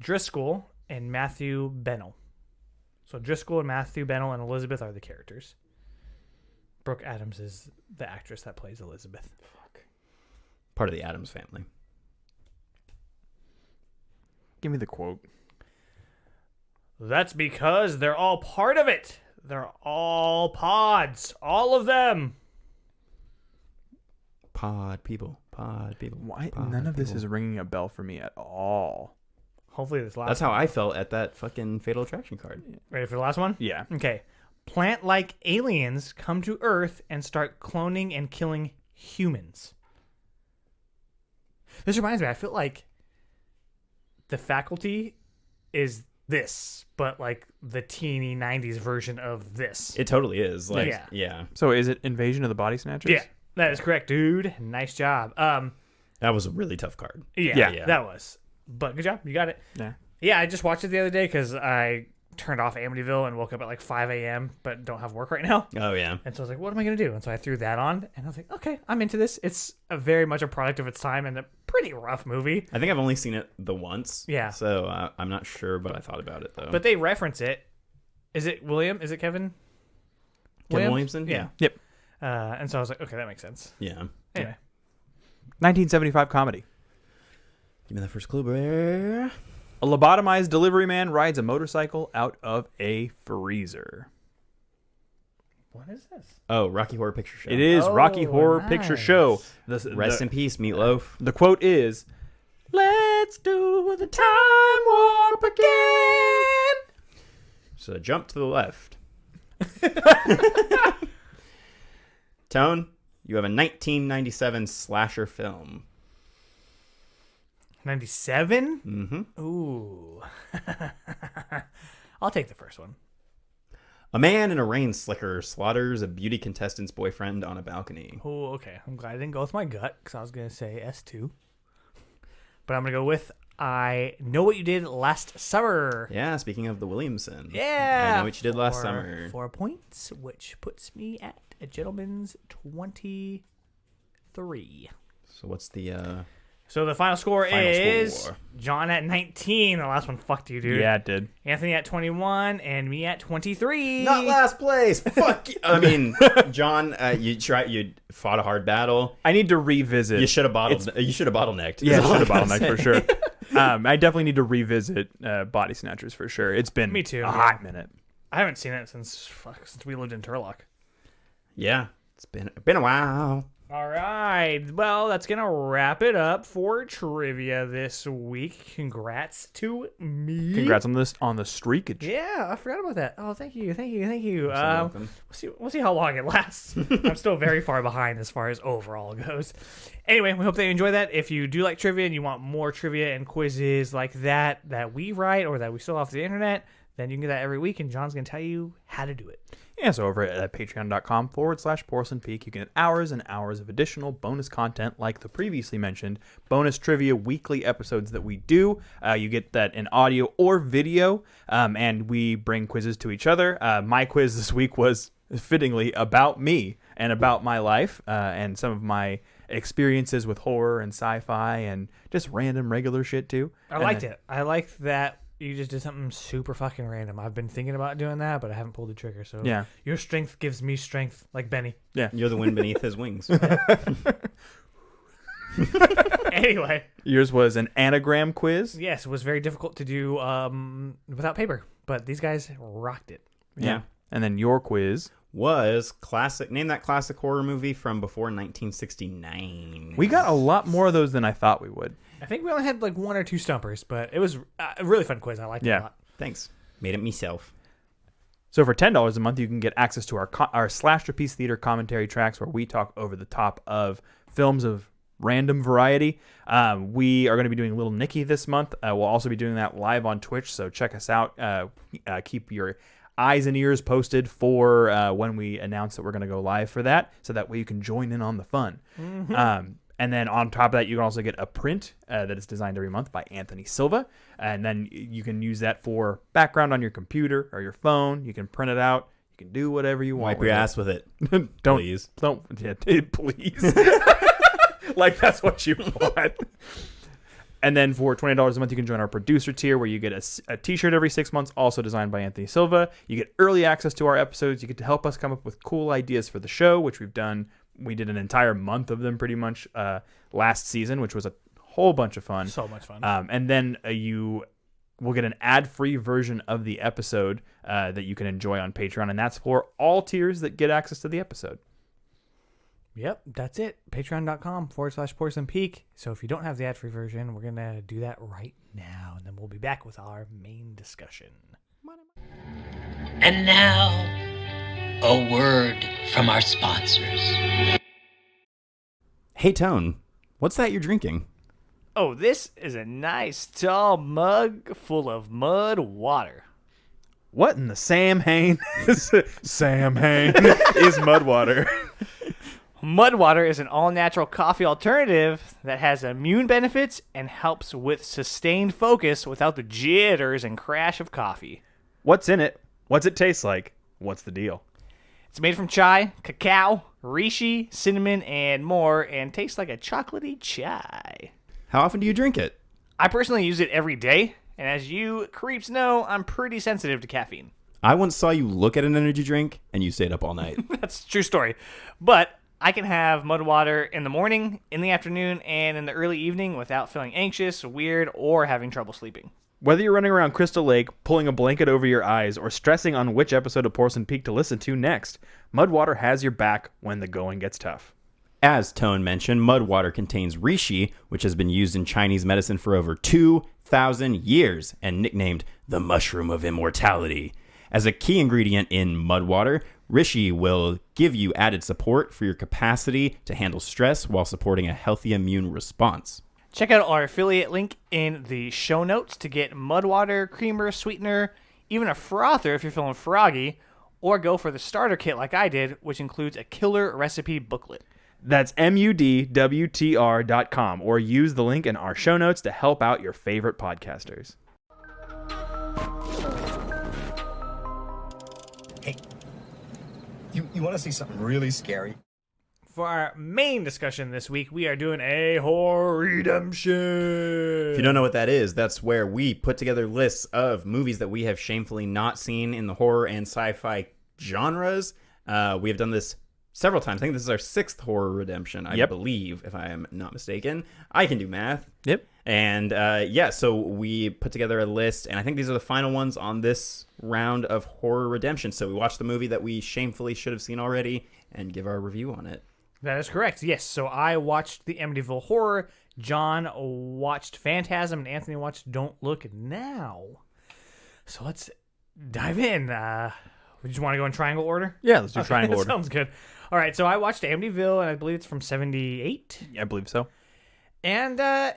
Driscoll and Matthew Bennell. So Driscoll and Matthew Bennell and Elizabeth are the characters. Brooke Adams is the actress that plays Elizabeth. Part of the Addams family. Give me the quote. That's because they're all part of it. They're all pods. All of them. Pod people. Why? Pod None of this people. is ringing a bell for me at all. Hopefully this last That's how I felt at that fucking Fatal Attraction card. Ready for the last one? Yeah. Okay. Plant-like aliens come to Earth and start cloning and killing humans. This reminds me, I feel like The Faculty is this, but like the teeny 90s version of this. It totally is. Like, yeah. So is it Invasion of the Body Snatchers? Yeah, that is correct, dude. Nice job. That was a really tough card. Yeah, that was. But good job. You got it. Yeah. Yeah, I just watched it the other day because I turned off Amityville and woke up at like 5 a.m. but don't have work right now. Oh, yeah. And so I was like, what am I going to do? And so I threw that on and I was like, okay, I'm into this. It's very much a product of its time and a pretty rough movie. I think I've only seen it the once. Yeah. So I'm not sure, but I thought about it, though. But they reference it. Is it William? Is it Kevin? Kevin Williams? Williamson? Yeah. Yep. And so I was like, okay, that makes sense. Yeah. Anyway. 1975 comedy. Give me that first clue, bro. A lobotomized delivery man rides a motorcycle out of a freezer. What is this? Oh, Rocky Horror Picture Show. It is Rocky Horror nice. Picture Show. Rest in peace, Meatloaf. The quote is, "Let's do the time warp again." So jump to the left. Tone, you have a 1997 slasher film. 97? Mm-hmm. Ooh. I'll take the first one. A man in a rain slicker slaughters a beauty contestant's boyfriend on a balcony. Oh, okay. I'm glad I didn't go with my gut because I was going to say S2. But I'm going to go with I Know What You Did Last Summer. Yeah, speaking of the Williamson. Yeah. I Know What You Did Last Summer. 4 points, which puts me at a gentleman's 23. So what's the... So the final score Final is score. John at 19. The last one fucked you, dude. Yeah, it did. Anthony at 21 and me at 23. Not last place. Fuck you. I mean, John, you fought a hard battle. I need to revisit. You should have bottlenecked. Yeah, is all should have I'm gonna bottlenecked for say. sure. I definitely need to revisit Body Snatchers for sure. It's been Me too, a yeah. hot minute. I haven't seen it since we lived in Turlock. Yeah, it's been a while. All right. Well, that's going to wrap it up for trivia this week. Congrats to me. Congrats on this on the streakage. Yeah, I forgot about that. Oh, thank you. welcome. We'll see how long it lasts. I'm still very far behind as far as overall goes. Anyway, we hope that you enjoy that. If you do like trivia and you want more trivia and quizzes like that we write or that we steal off the internet, then you can get that every week, and John's going to tell you how to do it. Yeah, so over at patreon.com/Porcelain Peak, you can get hours and hours of additional bonus content like the previously mentioned bonus trivia weekly episodes that we do. You get that in audio or video, and we bring quizzes to each other. My quiz this week was fittingly about me and about my life and some of my experiences with horror and sci-fi and just random regular shit too. I liked it. I liked that you just did something super fucking random. I've been thinking about doing that, but I haven't pulled the trigger. So yeah, your strength gives me strength, like Benny. Yeah, you're the wind beneath his wings. Anyway, yours was an anagram quiz. Yes, it was very difficult to do without paper, but these guys rocked it. Yeah. And then your quiz was classic. Name that classic horror movie from before 1969. We got a lot more of those than I thought we would. I think we only had like 1 or 2 stumpers, but it was a really fun quiz. I liked it a lot. Thanks. Made it myself. So for $10 a month, you can get access to our Slasher Piece Theater commentary tracks where we talk over the top of films of random variety. We are going to be doing Little Nicky this month. We'll also be doing that live on Twitch, so check us out. Keep your eyes and ears posted for when we announce that we're going to go live for that, so that way you can join in on the fun. Mm-hmm. And then on top of that, you can also get a print that is designed every month by Anthony Silva. And then you can use that for background on your computer or your phone. You can print it out. You can do whatever you want. Wipe your ass with it. Please. Please. Like that's what you want. And then for $20 a month, you can join our producer tier where you get a t-shirt every 6 months, also designed by Anthony Silva. You get early access to our episodes. You get to help us come up with cool ideas for the show, which we've done. We did an entire month of them pretty much last season, which was a whole bunch of fun. So much fun. And then you will get an ad-free version of the episode that you can enjoy on Patreon. And that's for all tiers that get access to the episode. Yep, that's it. Patreon.com/Porcelain Peak. So if you don't have the ad-free version, we're going to do that right now. And then we'll be back with our main discussion. And now, a word from our sponsors. Hey, Tone, what's that you're drinking? Oh, this is a nice tall mug full of mud water. What in the Sam Hain? Sam Hain is mud water. Mud water is an all-natural coffee alternative that has immune benefits and helps with sustained focus without the jitters and crash of coffee. What's in it? What's it taste like? What's the deal? It's made from chai, cacao, reishi, cinnamon, and more, and tastes like a chocolatey chai. How often do you drink it? I personally use it every day, and as you creeps know, I'm pretty sensitive to caffeine. I once saw you look at an energy drink, and you stayed up all night. That's a true story. But I can have mud water in the morning, in the afternoon, and in the early evening without feeling anxious, weird, or having trouble sleeping. Whether you're running around Crystal Lake, pulling a blanket over your eyes, or stressing on which episode of Porcelain Peak to listen to next, Mudwater has your back when the going gets tough. As Tone mentioned, Mudwater contains reishi, which has been used in Chinese medicine for over 2,000 years and nicknamed the mushroom of immortality. As a key ingredient in Mudwater, reishi will give you added support for your capacity to handle stress while supporting a healthy immune response. Check out our affiliate link in the show notes to get Mudwater, creamer, sweetener, even a frother if you're feeling froggy, or go for the starter kit like I did, which includes a killer recipe booklet. That's mudwtr.com, or use the link in our show notes to help out your favorite podcasters. Hey, you want to see something really scary? For our main discussion this week, we are doing a horror redemption. If you don't know what that is, that's where we put together lists of movies that we have shamefully not seen in the horror and sci-fi genres. We have done this several times. I think this is our 6th horror redemption, I believe, if I am not mistaken. I can do math. Yep. And so we put together a list, and I think these are the final ones on this round of horror redemption. So we watched the movie that we shamefully should have seen already and give our review on it. That is correct, yes. So I watched the Amityville Horror, John watched Phantasm, and Anthony watched Don't Look Now. So let's dive in. We just want to go in triangle order? Yeah, let's do triangle order. Sounds good. All right, so I watched Amityville, and I believe it's from 78. I believe so. And I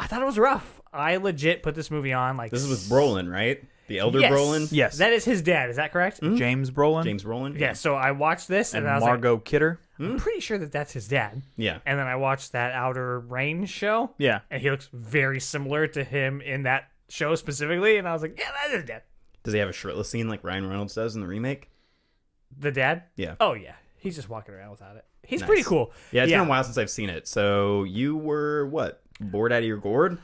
thought it was rough. I legit put this movie on. This is with Brolin, right? The elder Yes. Brolin? Yes. That is his dad. Is that correct? James Brolin. James Brolin? Yeah. So I watched this And and I was Margot Kidder. like, I'm pretty sure that that's his dad. Yeah. And then I watched that Outer Range show. Yeah. And he looks very similar to him in that show specifically. And I was like, yeah, that's his dad. Does he have a shirtless scene like Ryan Reynolds does in the remake? The dad? Yeah. Oh, yeah. He's just walking around without it. He's Nice. pretty cool. Yeah, it's been a while since I've seen it. So you were, what, bored out of your gourd?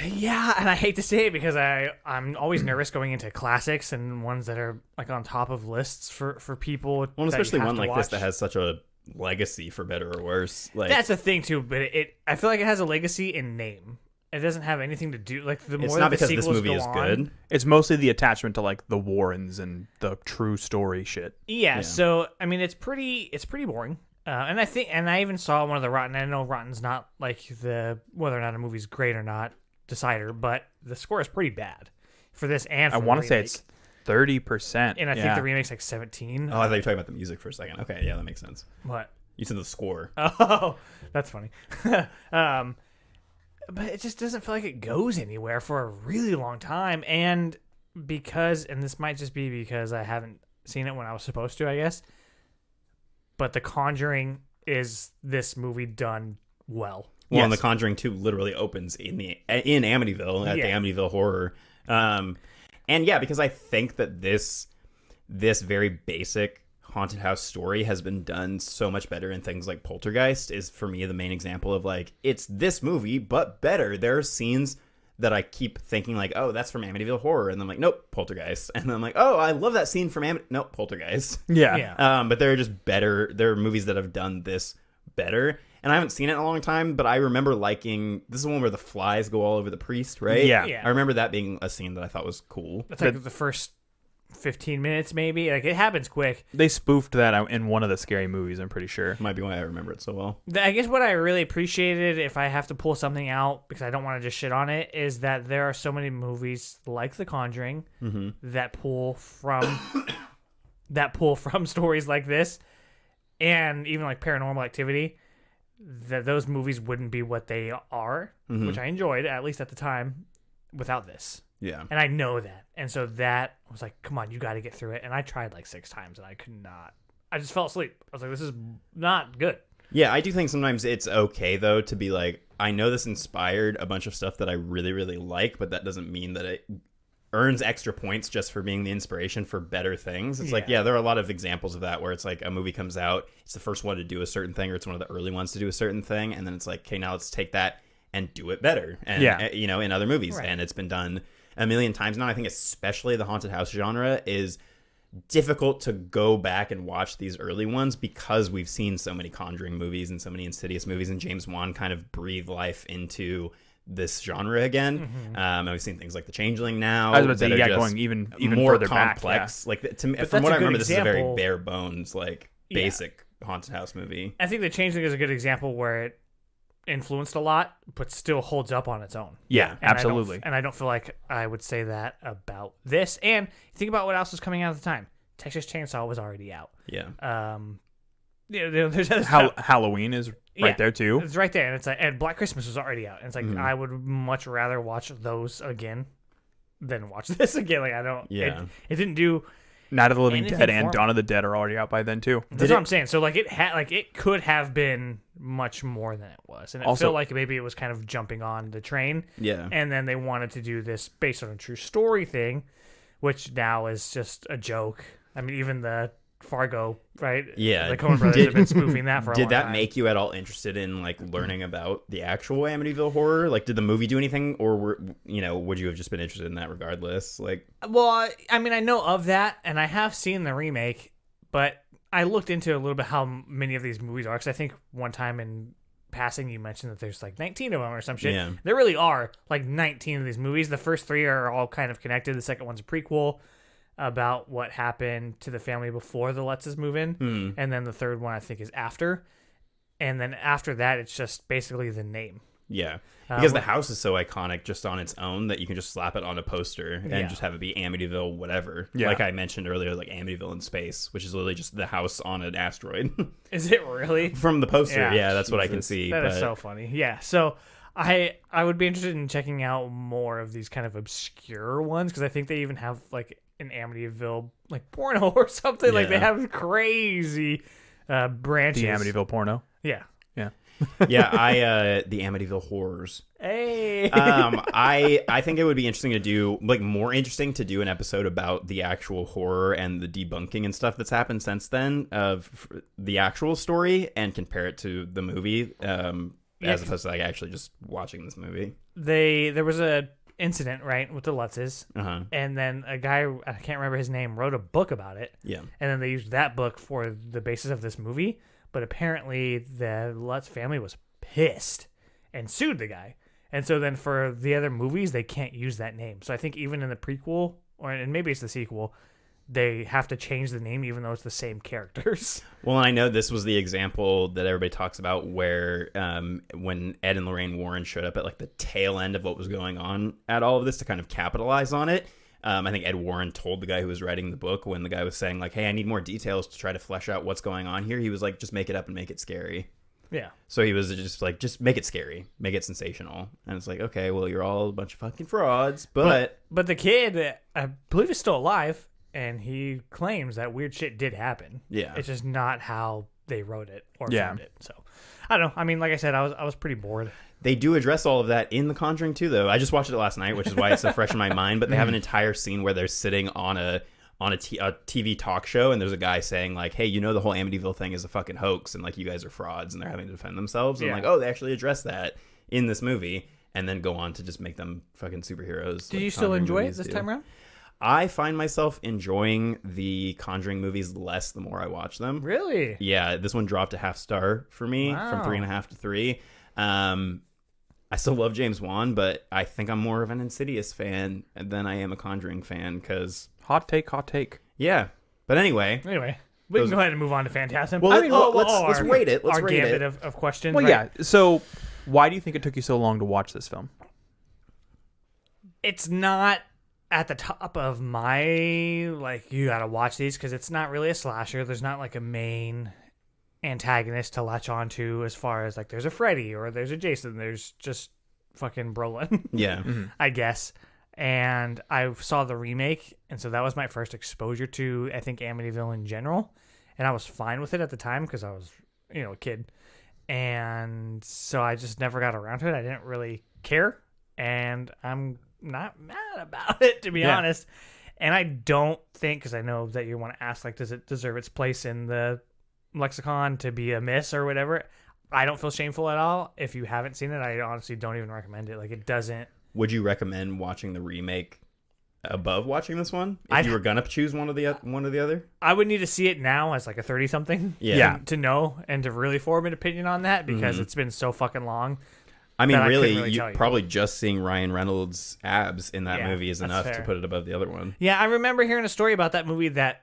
Yeah, and I hate to say it because I'm always nervous going into classics and ones that are like on top of lists for people. Well, that you especially have one to like this watch. that has such a legacy, for better or worse. Like, That's the thing too, but I feel like it has a legacy in name. It doesn't have anything to do like the more it's that not the because this sequels movie go is on- good. It's mostly the attachment to like the Warrens and the true story shit. Yeah, so I mean, it's pretty boring. And I even saw one of the Rotten. I know Rotten's not like the whether or not a movie's great or not decider, but the score is pretty bad for this and for I the want to say remake. it's 30%. And I think the remake's like 17. Oh, I thought you were talking about the music for a second. Okay, yeah, that makes sense. What? You said the score. Oh, that's funny. But it just doesn't feel like it goes anywhere for a really long time. And this might just be because I haven't seen it when I was supposed to, I guess. But The Conjuring is this movie done well. Well, and The Conjuring 2 literally opens in Amityville at the Yeah. Amityville Horror. And yeah, because I think that this very basic haunted house story has been done so much better in things like Poltergeist is for me the main example of like, it's this movie, but better. There are scenes that I keep thinking like, oh, that's from Amityville Horror. And I'm like, nope, Poltergeist. And then I'm like, oh, I love that scene from nope, Poltergeist. Yeah. But they're just better. There are movies that have done this better. And I haven't seen it in a long time, but I remember liking, this is one where the flies go all over the priest, right? Yeah. Yeah. I remember that being a scene that I thought was cool. That's like the first 15 minutes, maybe. Like, it happens quick. They spoofed that in one of the scary movies, I'm pretty sure. Might be why I remember it so well. I guess what I really appreciated, if I have to pull something out, because I don't want to just shit on it, is that there are so many movies like The Conjuring that pull from stories like this, and even like Paranormal Activity, that those movies wouldn't be what they are, which I enjoyed, at least at the time, without this. Yeah. And I know that. And so that I was like, come on, you got to get through it. And I tried like 6 times and I could not. I just fell asleep. I was like, this is not good. Yeah, I do think sometimes it's okay, though, to be like, I know this inspired a bunch of stuff that I really, really like, but that doesn't mean that it earns extra points just for being the inspiration for better things. It's like, yeah, there are a lot of examples of that where it's like a movie comes out, it's the first one to do a certain thing, or it's one of the early ones to do a certain thing, and then it's like, okay, now let's take that and do it better. And, you know, in other movies. Right. And it's been done a million times now. I think especially the haunted house genre is difficult to go back and watch these early ones because we've seen so many Conjuring movies and so many Insidious movies, and James Wan kind of breathe life into this genre again. And we've seen things like The Changeling now. I was about to say, that are yeah, just going even more further back, complex. Like to me, But from that's what a I good remember, this is a very example. bare bones, like Yeah. basic haunted house movie. I think The Changeling is a good example where it influenced a lot, but still holds up on its own. Yeah, And absolutely. I don't feel like I would say that about this. And think about what else was coming out at the time. Texas Chainsaw was already out. Yeah. There's other stuff. Halloween is right there too. It's right there, and it's like, and Black Christmas was already out. And it's like I would much rather watch those again than watch this again. Like I don't. Yeah. It didn't do. Night of the Living anything Dead for and me. Dawn of the Dead are already out by then too. That's what I'm saying. So like it could have been much more than it was, and it Also- felt like maybe it was kind of jumping on the train. Yeah. And then they wanted to do this based on a true story thing, which now is just a joke. I mean, even the Fargo, right? Yeah. The Coen brothers have been spoofing that for a long Did that time. make you at all interested in like learning about the actual Amityville horror? Like, did the movie do anything, or would you have just been interested in that regardless? Like, Well, I mean, I know of that, and I have seen the remake, but I looked into a little bit how many of these movies are, because I think one time in passing you mentioned that there's like 19 of them or some shit. Yeah. There really are like 19 of these movies. The first 3 are all kind of connected. The second one's a prequel about what happened to the family before the Lutzes move in, and then the third one I think is after, and then after that it's just basically the name. yeah, because the well- house is so iconic just on its own that you can just slap it on a poster and Yeah. just have it be Amityville, whatever. Yeah. Like I mentioned earlier, like Amityville in space, which is literally just the house on an asteroid. Is it really? From the poster, Yeah. yeah, that's what I can see. That is but so funny. Yeah. So I would be interested in checking out more of these kind of obscure ones because I think they even have like an Amityville like porno or something. Like they have crazy branches. The Amityville porno. Yeah. Yeah. Yeah, the Amityville horrors. Hey. I think it would be interesting to do, like, more interesting to do an episode about the actual horror and the debunking and stuff that's happened since then of the actual story and compare it to the movie, as opposed to like actually just watching this movie. There was a incident, right, with the Lutzes, and then a guy, I can't remember his name, wrote a book about it. Yeah. And then they used that book for the basis of this movie. But apparently the Lutz family was pissed and sued the guy. And so then for the other movies, they can't use that name. So I think even in the prequel, and maybe it's the sequel, they have to change the name even though it's the same characters. Well, I know this was the example that everybody talks about where when Ed and Lorraine Warren showed up at like the tail end of what was going on at all of this to kind of capitalize on it. I think Ed Warren told the guy who was writing the book when the guy was saying like, hey, I need more details to try to flesh out what's going on here. He was like, just make it up and make it scary. Yeah. So he was just like, just make it scary, make it sensational. And it's like, okay, well, you're all a bunch of fucking frauds, but the kid, I believe, is still alive, and he claims that weird shit did happen. Yeah. It's just not how they wrote it or filmed it. So I don't know. I mean, like I said, I was pretty bored. They do address all of that in The Conjuring 2, though. I just watched it last night, which is why it's so fresh in my mind. But they have an entire scene where they're sitting on a TV talk show, and there's a guy saying, like, hey, you know the whole Amityville thing is a fucking hoax, and, like, you guys are frauds, and they're having to defend themselves. And I'm like, oh, they actually address that in this movie, and then go on to just make them fucking superheroes. Did you still enjoy it this time around? I find myself enjoying the Conjuring movies less the more I watch them. Really? Yeah, this one dropped a half star for me from 3.5 to 3. I still love James Wan, but I think I'm more of an Insidious fan than I am a Conjuring fan because... Hot take. Yeah. But anyway. We can go ahead and move on to Phantasm. Well, let's rate it. Let's our rate gambit it. of questions. Well, right? yeah. So why do you think it took you so long to watch this film? It's not at the top of my, like, you gotta watch these because it's not really a slasher. There's not, like, a main antagonist to latch onto as far as, like, there's a Freddy or there's a Jason. There's just fucking Brolin. Yeah. I guess. And I saw the remake, and so that was my first exposure to, I think, Amityville in general. And I was fine with it at the time because I was, a kid. And so I just never got around to it. I didn't really care. And I'm not mad about it, to be honest. And I don't think, because I know that you want to ask, like, does it deserve its place in the lexicon to be a miss or whatever? I don't feel shameful at all. If you haven't seen it, I honestly don't even recommend it. Like, it doesn't. Would you recommend watching the remake above watching this one if you were gonna choose one or the other? I would need to see it now as like a 30-something, to know and to really form an opinion on that because it's been so fucking long. I mean, really you probably just seeing Ryan Reynolds' abs in that movie is enough to put it above the other one. Yeah, I remember hearing a story about that movie that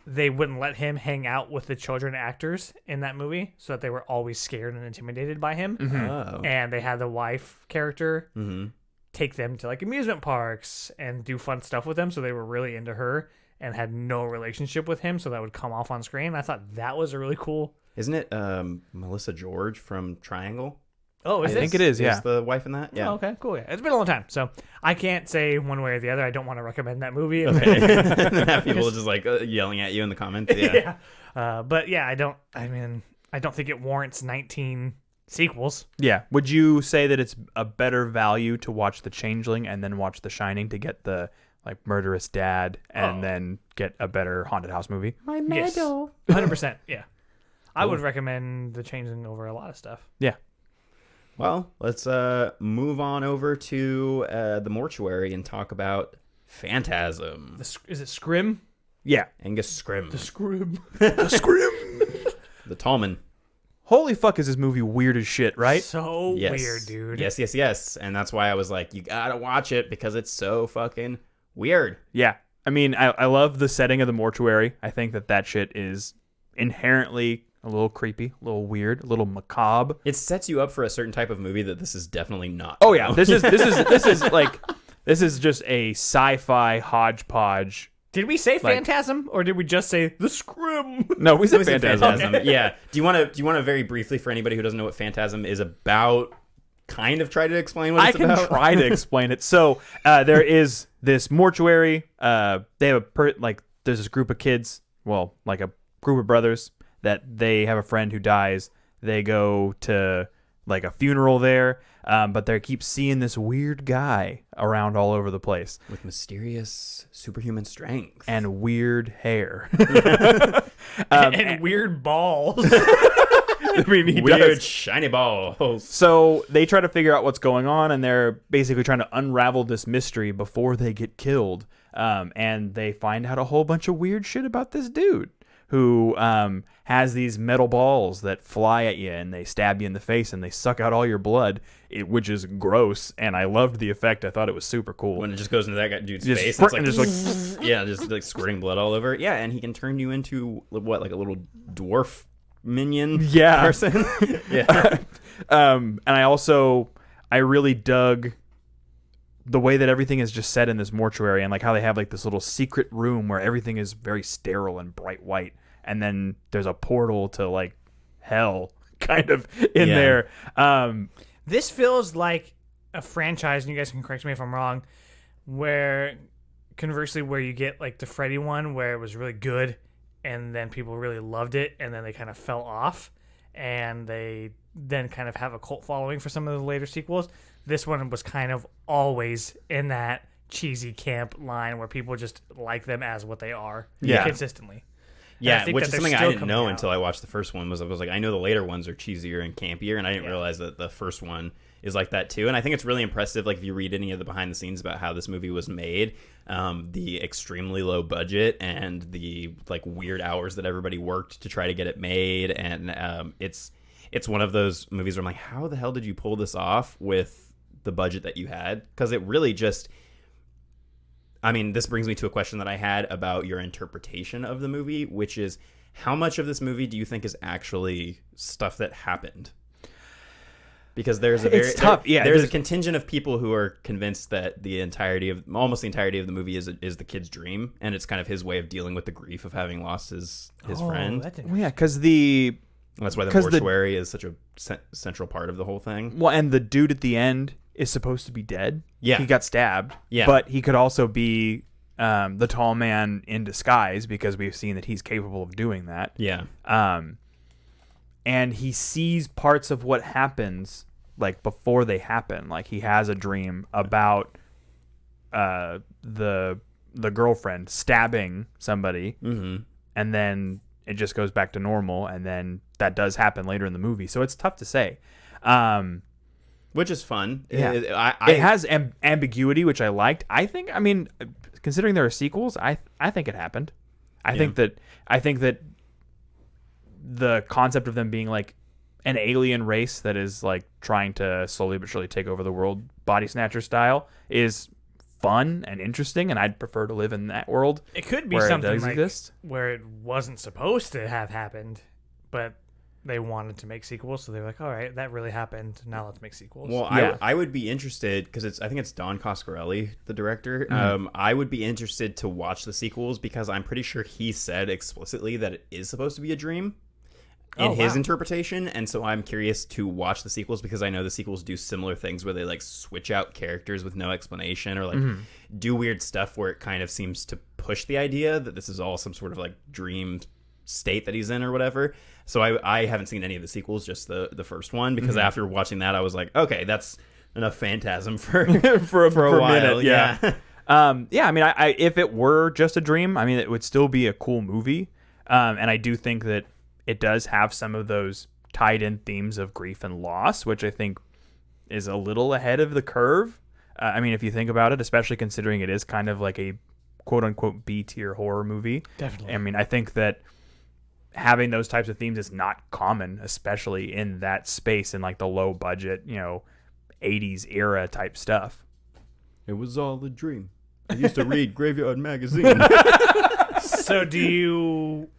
they wouldn't let him hang out with the children actors in that movie so that they were always scared and intimidated by him. And they had the wife character take them to like amusement parks and do fun stuff with them, so they were really into her and had no relationship with him, so that would come off on screen. I thought that was a really cool. Isn't it Melissa George from Triangle? Oh, I think it is. Yeah, is the wife in that. Yeah. Oh, okay, cool. Yeah, it's been a long time, so I can't say one way or the other. I don't want to recommend that movie. Okay. Have people just like yelling at you in the comments. Yeah. But yeah, I don't think it warrants 19 sequels. Yeah. Would you say that it's a better value to watch The Changeling and then watch The Shining to get the like murderous dad and then get a better haunted house movie? My medal. 100%. Yeah. Cool. I would recommend The Changeling over a lot of stuff. Yeah. Well, let's move on over to the mortuary and talk about Phantasm. Is it Scrim? Yeah. Angus Scrim. The Scrim. The Scrim. The Tallman. Holy fuck, is this movie weird as shit, right? So weird, dude. Yes. And that's why I was like, you gotta watch it because it's so fucking weird. Yeah. I mean, I love the setting of the mortuary. I think that shit is inherently a little creepy, a little weird, a little macabre. It sets you up for a certain type of movie that this is definitely not. Oh yeah, this is like this is just a sci-fi hodgepodge. Did we say Phantasm or did we just say the Scrim? No, we said Phantasm. Okay. Yeah. Do you want to very briefly for anybody who doesn't know what Phantasm is about? kind of try to explain what it's I can about? try to explain it. So there is this mortuary. They have there's this group of kids, well, like a group of brothers, that they have a friend who dies. They go to like a funeral there, but they keep seeing this weird guy around all over the place with mysterious superhuman strength and weird hair and weird balls. I mean, weird shiny balls. So they try to figure out what's going on, and they're basically trying to unravel this mystery before they get killed. And they find out a whole bunch of weird shit about this dude who has these metal balls that fly at you, and they stab you in the face, and they suck out all your blood, which is gross. And I loved the effect. I thought it was super cool. When it just goes into that dude's Just face, and it's like yeah, just like squirting blood all over. Yeah, and he can turn you into what, like a little dwarf minion person. Yeah. And I really dug the way that everything is just set in this mortuary, and like how they have like this little secret room where everything is very sterile and bright white, and then there's a portal to like hell kind of in there. This feels like a franchise, and you guys can correct me if I'm wrong, where conversely where you get like the Freddy one where it was really good and then people really loved it, and then they kind of fell off, and they then kind of have a cult following for some of the later sequels. This one was kind of always in that cheesy camp line where people just like them as what they are consistently. Yeah, which is something I didn't know until I watched the first one. I was like, I know the later ones are cheesier and campier, and I didn't realize that the first one is like that too. And I think it's really impressive, like if you read any of the behind the scenes about how this movie was made, the extremely low budget and the like weird hours that everybody worked to try to get it made, and it's one of those movies where I'm like, how the hell did you pull this off with the budget that you had? Because it really just, I mean, this brings me to a question that I had about your interpretation of the movie, which is how much of this movie do you think is actually stuff that happened? Because there's a very there's a contingent of people who are convinced that almost the entirety of the movie is the kid's dream, and it's kind of his way of dealing with the grief of having lost his friend. Because that's why the mortuary is such a central part of the whole thing. Well, and the dude at the end is supposed to be dead. Yeah, he got stabbed. Yeah, but he could also be the tall man in disguise, because we've seen that he's capable of doing that. Yeah. And he sees parts of what happens like before they happen. Like he has a dream about the girlfriend stabbing somebody, and then it just goes back to normal, and then that does happen later in the movie. So it's tough to say. Which is fun. Yeah. It has ambiguity, which I liked. I mean, considering there are sequels, I think it happened. I think that the concept of them being like an alien race that is like trying to slowly but surely take over the world, body snatcher style, is fun and interesting, and I'd prefer to live in that world. It could be something like where it wasn't supposed to have happened, but they wanted to make sequels, so they're like, all right, that really happened, now let's make sequels. Well, I would be interested, because I think it's Don Coscarelli, the director. I would be interested to watch the sequels, because I'm pretty sure he said explicitly that it is supposed to be a dream in his interpretation, and so I'm curious to watch the sequels, because I know the sequels do similar things where they like switch out characters with no explanation, or like do weird stuff where it kind of seems to push the idea that this is all some sort of like dream state that he's in or whatever. So I haven't seen any of the sequels, just the first one, because after watching that I was like, okay, that's enough Phantasm for a while. Minute, yeah. I mean, if it were just a dream, I mean, it would still be a cool movie, and I do think that it does have some of those tied in themes of grief and loss, which I think is a little ahead of the curve. I mean, if you think about it, especially considering it is kind of like a quote unquote B tier horror movie. Definitely. I mean, I think that having those types of themes is not common, especially in that space, in like the low budget, 80s era type stuff. It was all a dream. I used to read Graveyard Magazine. So do you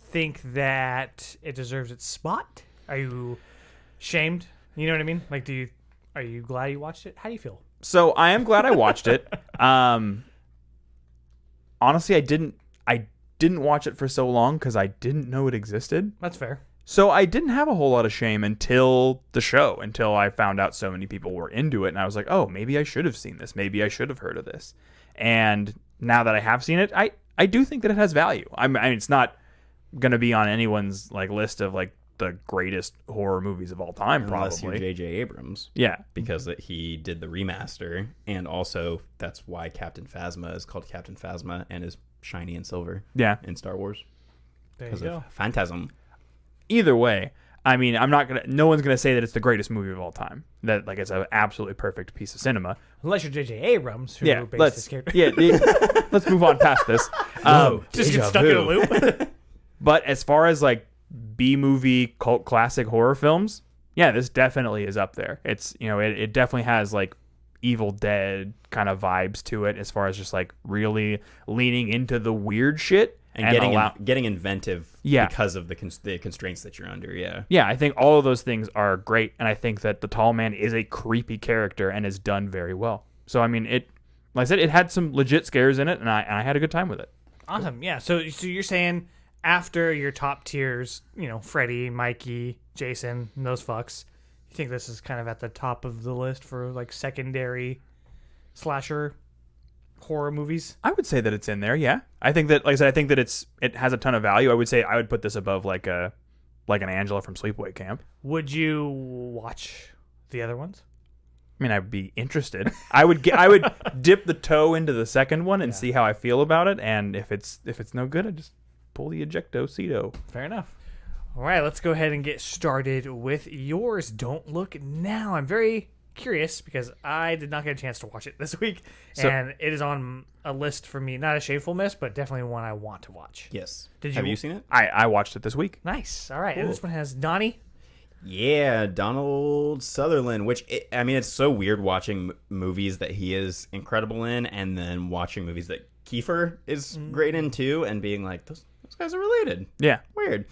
think that it deserves its spot? Are you shamed? You know what I mean? Like, are you glad you watched it? How do you feel? So I am glad I watched it. Honestly, I didn't watch it for so long because I didn't know it existed. That's fair. So I didn't have a whole lot of shame until the show, until I found out so many people were into it. And I was like, oh, maybe I should have seen this. Maybe I should have heard of this. And now that I have seen it, I do think that it has value. I mean, it's not going to be on anyone's like list of like the greatest horror movies of all time, unless probably. you're J.J. Abrams. Yeah. Because he did the remaster, and also that's why Captain Phasma is called Captain Phasma and is shiny and silver. Yeah. In Star Wars. There you Because go. of Phantasm. Either way, I mean, no one's gonna say that it's the greatest movie of all time. That like it's an absolutely perfect piece of cinema. Unless you're J.J. Abrams, who Yeah, based this character. Let's move on past this. Just get stuck in a loop. But as far as like B-movie cult classic horror films, yeah, this definitely is up there. It's it definitely has like Evil Dead kind of vibes to it, as far as just like really leaning into the weird shit. And getting inventive because of the constraints that you're under, yeah. Yeah, I think all of those things are great, and I think that the Tall Man is a creepy character and is done very well. So, I mean, like I said, it had some legit scares in it, and I had a good time with it. Awesome, yeah. So you're saying after your top tiers, Freddy, Mikey, Jason, and those fucks, you think this is kind of at the top of the list for like secondary slasher horror movies? I would say that it's in there, yeah. I think that, like I said, it has a ton of value. I would say I would put this above like an Angela from Sleepaway Camp. Would you watch the other ones? I mean, I'd be interested. I would dip the toe into the second one and see how I feel about it, and if it's no good, I just pull the ejecto-cedo. Fair enough. All right, let's go ahead and get started with yours. Don't Look Now. I'm very curious because I did not get a chance to watch it this week, and it is on a list for me. Not a shameful miss, but definitely one I want to watch. Yes. Have you seen it? I watched it this week. Nice. All right. Cool. And this one has Donnie. Yeah, Donald Sutherland, it's so weird watching movies that he is incredible in, and then watching movies that Kiefer is great in too, and being like, those guys are related. Yeah. Weird.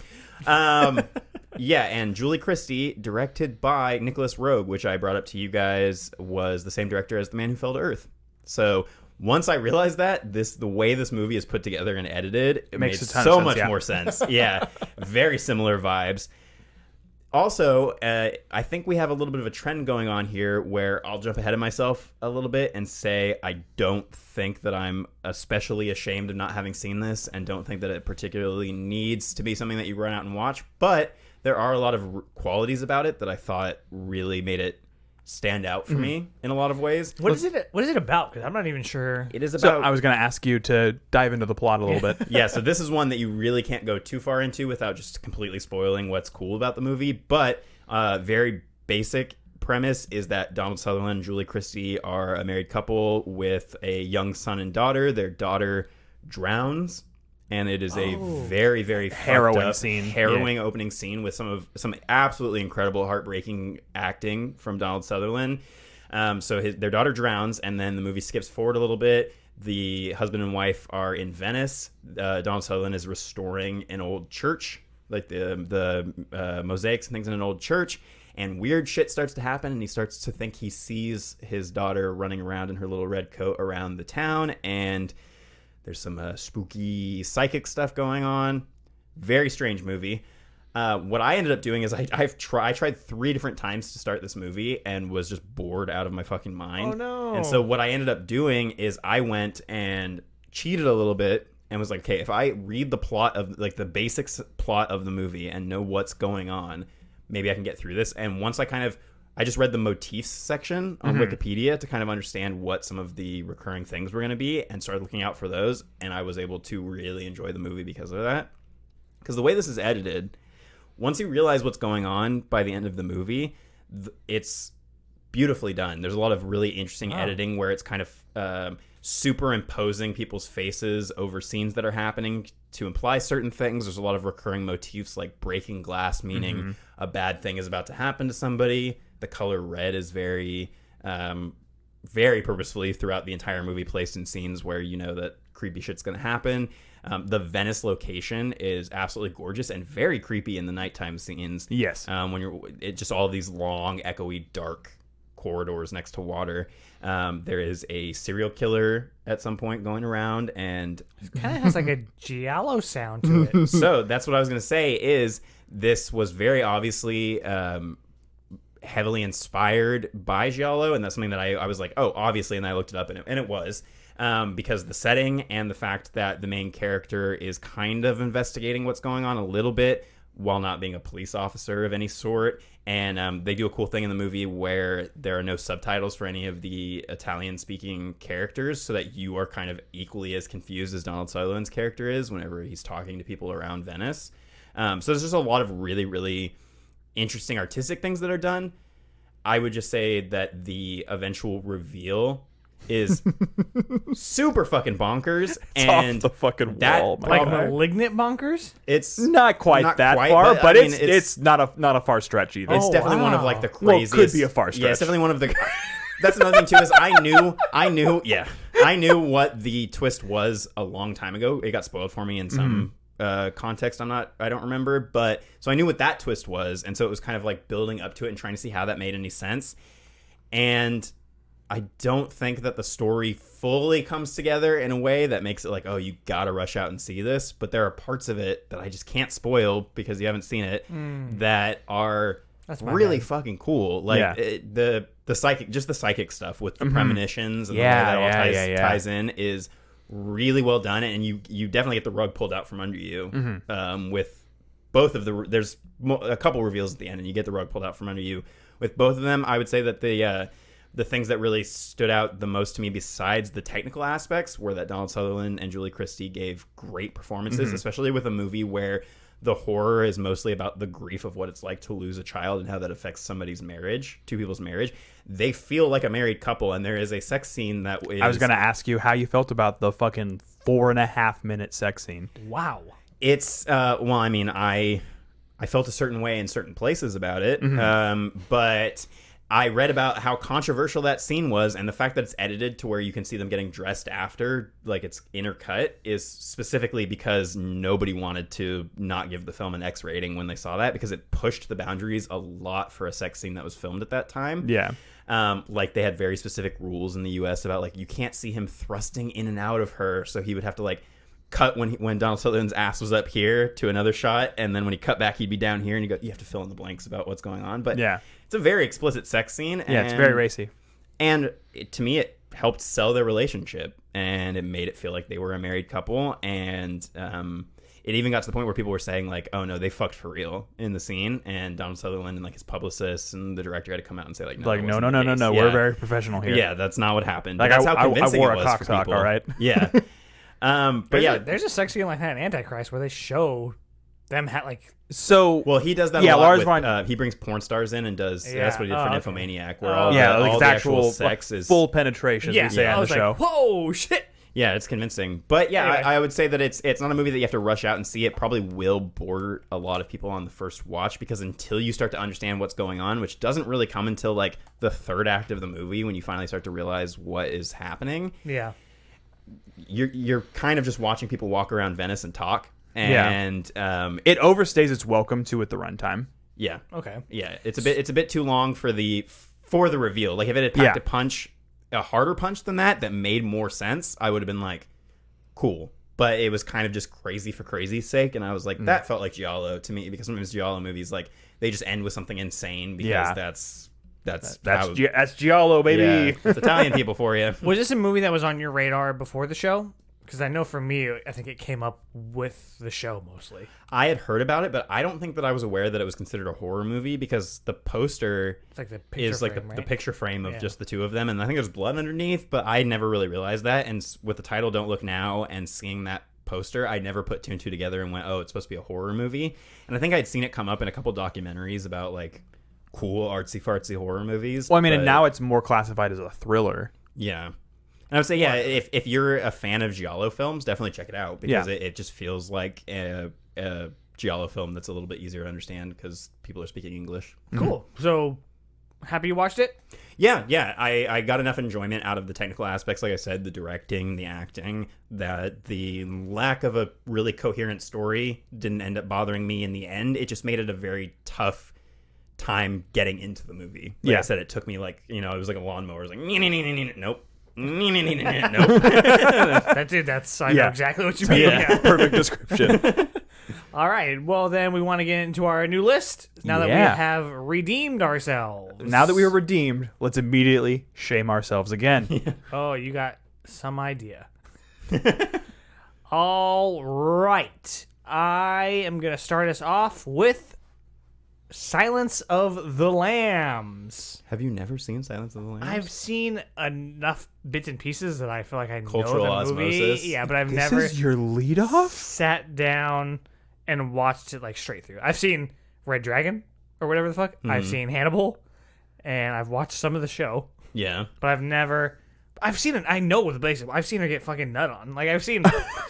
Yeah, and Julie Christie, directed by Nicholas Roeg, which I brought up to you guys, was the same director as The Man Who Fell to Earth. So once I realized that, the way this movie is put together and edited, it makes made a ton so of sense, much yeah. more sense. Yeah, very similar vibes. Also, I think we have a little bit of a trend going on here where I'll jump ahead of myself a little bit and say I don't think that I'm especially ashamed of not having seen this, and don't think that it particularly needs to be something that you run out and watch, but there are a lot of qualities about it that I thought really made it stand out for me in a lot of ways. What is it about? Because I'm not even sure. It is about... So I was going to ask you to dive into the plot a little bit. Yeah, so this is one that you really can't go too far into without just completely spoiling what's cool about the movie, but very basic premise is that Donald Sutherland and Julie Christie are a married couple with a young son and daughter. Their daughter drowns, and it is a very, very harrowing opening scene with some absolutely incredible, heartbreaking acting from Donald Sutherland. So their daughter drowns, and then the movie skips forward a little bit. The husband and wife are in Venice. Donald Sutherland is restoring an old church, like the mosaics and things in an old church, and weird shit starts to happen, and he starts to think he sees his daughter running around in her little red coat around the town, and there's some spooky psychic stuff going on. Very strange movie. What I ended up doing is I tried 3 different times to start this movie and was just bored out of my fucking mind. Oh, no. And so what I ended up doing is I went and cheated a little bit and was like, okay, if I read the plot of, like, the basics plot of the movie and know what's going on, maybe I can get through this. And once I just read the motifs section on Wikipedia to kind of understand what some of the recurring things were going to be, and started looking out for those, and I was able to really enjoy the movie because of that. Because the way this is edited, once you realize what's going on by the end of the movie, it's beautifully done. There's a lot of really interesting editing where it's kind of superimposing people's faces over scenes that are happening to imply certain things. There's a lot of recurring motifs like breaking glass, meaning a bad thing is about to happen to somebody. The color red is very, very purposefully throughout the entire movie placed in scenes where you know that creepy shit's going to happen. The Venice location is absolutely gorgeous and very creepy in the nighttime scenes. Yes. When just all of these long, echoey, dark corridors next to water. There is a serial killer at some point going around, and kind of has like a giallo sound to it. So that's what I was going to say is this was very obviously heavily inspired by giallo, and that's something that I was like, oh, obviously, and I looked it up, and it was. Because the setting and the fact that the main character is kind of investigating what's going on a little bit while not being a police officer of any sort. And they do a cool thing in the movie where there are no subtitles for any of the Italian-speaking characters, so that you are kind of equally as confused as Donald Sutherland's character is whenever he's talking to people around Venice. So there's just a lot of really, really interesting artistic things that are done. I would just say that the eventual reveal is super fucking bonkers, and off the fucking that, wall, man. Like malignant bonkers? It's not quite not that quite, far, but I mean, it's not a far stretch either. It's definitely one of like the craziest. Well, could be a far stretch. Yeah, it's definitely one of the. That's another thing too is I knew what the twist was a long time ago. It got spoiled for me in some context. I don't remember, but so I knew what that twist was, and so it was kind of like building up to it and trying to see how that made any sense. And I don't think that the story fully comes together in a way that makes it like, oh, you gotta rush out and see this. But there are parts of it that I just can't spoil because you haven't seen it that are really fucking cool. Like the psychic stuff with the premonitions and the way that all ties in is really well done. And you definitely get the rug pulled out from under you with both of the. There's a couple reveals at the end, and you get the rug pulled out from under you with both of them. I would say that the things that really stood out the most to me, besides the technical aspects, were that Donald Sutherland and Julie Christie gave great performances, especially with a movie where the horror is mostly about the grief of what it's like to lose a child and how that affects two people's marriage. They feel like a married couple, and there is a sex scene that is... I was going to ask you how you felt about the fucking 4.5-minute sex scene. Wow. It's, well, I mean, I felt a certain way in certain places about it, but... I read about how controversial that scene was, and the fact that it's edited to where you can see them getting dressed after, like it's intercut, is specifically because nobody wanted to not give the film an X rating when they saw that, because it pushed the boundaries a lot for a sex scene that was filmed at that time. Yeah. Like they had very specific rules in the US about like you can't see him thrusting in and out of her, so he would have to like cut when Donald Sutherland's ass was up here to another shot, and then when he cut back he'd be down here, and you have to fill in the blanks about what's going on. But yeah, it's a very explicit sex scene. Yeah, it's very racy. And to me, it helped sell their relationship, and it made it feel like they were a married couple. And it even got to the point where people were saying like, oh no, they fucked for real in the scene. And Donald Sutherland and like his publicists and the director had to come out and say like, no, no, we're very professional here. Yeah, that's not what happened. Like that's how convincing I wore it was a cock for sock, people. all right? Yeah. But there's a sex scene like that in Antichrist where they show them well, he does that a lot with, he brings porn stars in and does that's what he did for Nymphomaniac, where all the actual sex is full penetration. Yeah, say on the show. Like, whoa, shit. Yeah, it's convincing. But yeah, anyway. I would say that it's not a movie that you have to rush out and see. It probably will bore a lot of people on the first watch, because until you start to understand what's going on, which doesn't really come until like the third act of the movie when you finally start to realize what is happening. Yeah. You're kind of just watching people walk around Venice and talk. And it overstays its welcome to at the runtime. Yeah. Okay. Yeah, it's a bit too long for the reveal. Like if it had packed a harder punch than that made more sense, I would have been like, cool. But it was kind of just crazy for crazy's sake, and I was like, that felt like giallo to me, because sometimes giallo movies like they just end with something insane because that's giallo, baby. Yeah, it's Italian people for you. Was this a movie that was on your radar before the show? Because I know for me, I think it came up with the show mostly. I had heard about it, but I don't think that I was aware that it was considered a horror movie, because the poster is like the picture frame of just the two of them, and I think there's blood underneath, but I never really realized that. And with the title "Don't Look Now" and seeing that poster, I never put two and two together and went, oh, it's supposed to be a horror movie. And I think I'd seen it come up in a couple documentaries about like cool artsy fartsy horror movies. Well, I mean, and now it's more classified as a thriller. Yeah. And I would say, yeah, if you're a fan of giallo films, definitely check it out, because it just feels like a giallo film that's a little bit easier to understand because people are speaking English. Cool. So, happy you watched it? Yeah. I got enough enjoyment out of the technical aspects, like I said, the directing, the acting, that the lack of a really coherent story didn't end up bothering me in the end. It just made it a very tough time getting into the movie. Like I said, it took me like, it was like a lawnmower. It was like, nope. Nope. That's I know exactly what you mean. Yeah. Perfect description. All right. Well, then we want to get into our new list now that we have redeemed ourselves. Now that we are redeemed, let's immediately shame ourselves again. Oh, you got some idea. All right. I am going to start us off with Silence of the Lambs. Have you never seen Silence of the Lambs? I've seen enough bits and pieces that I feel like I Cultural know the movie. osmosis. Yeah, but I've This never is your lead off? sat down and watched it like straight through. I've seen Red Dragon or whatever the fuck. I've seen Hannibal, and I've watched some of the show. Yeah. But I've seen it. I know what the basic. I've seen her get fucking nut on. Like I've seen.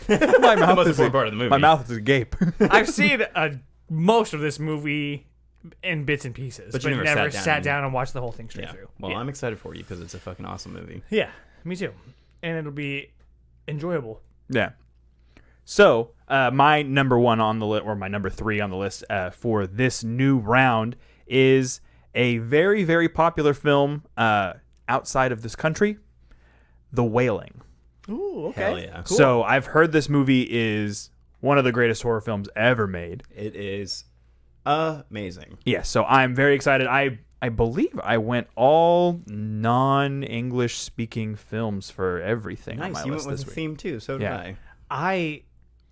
My mouth Most is important part of the movie. My mouth is agape. I've seen most of this movie in bits and pieces, But you never never sat down and watched the whole thing straight Yeah. through. Well, yeah. I'm excited for you because it's a fucking awesome movie. Yeah, me too, and it'll be enjoyable. Yeah. So, my number one on the list, or my number 3 on the list for this new round is a very, very popular film outside of this country, The Wailing. Ooh, okay. Hell yeah. Cool. So, I've heard this movie is one of the greatest horror films ever made. It is amazing. Yeah, so I'm very excited. I believe I went all non-English speaking films for everything on my Nice. You list went with this the week. theme too. So did Yeah. I. I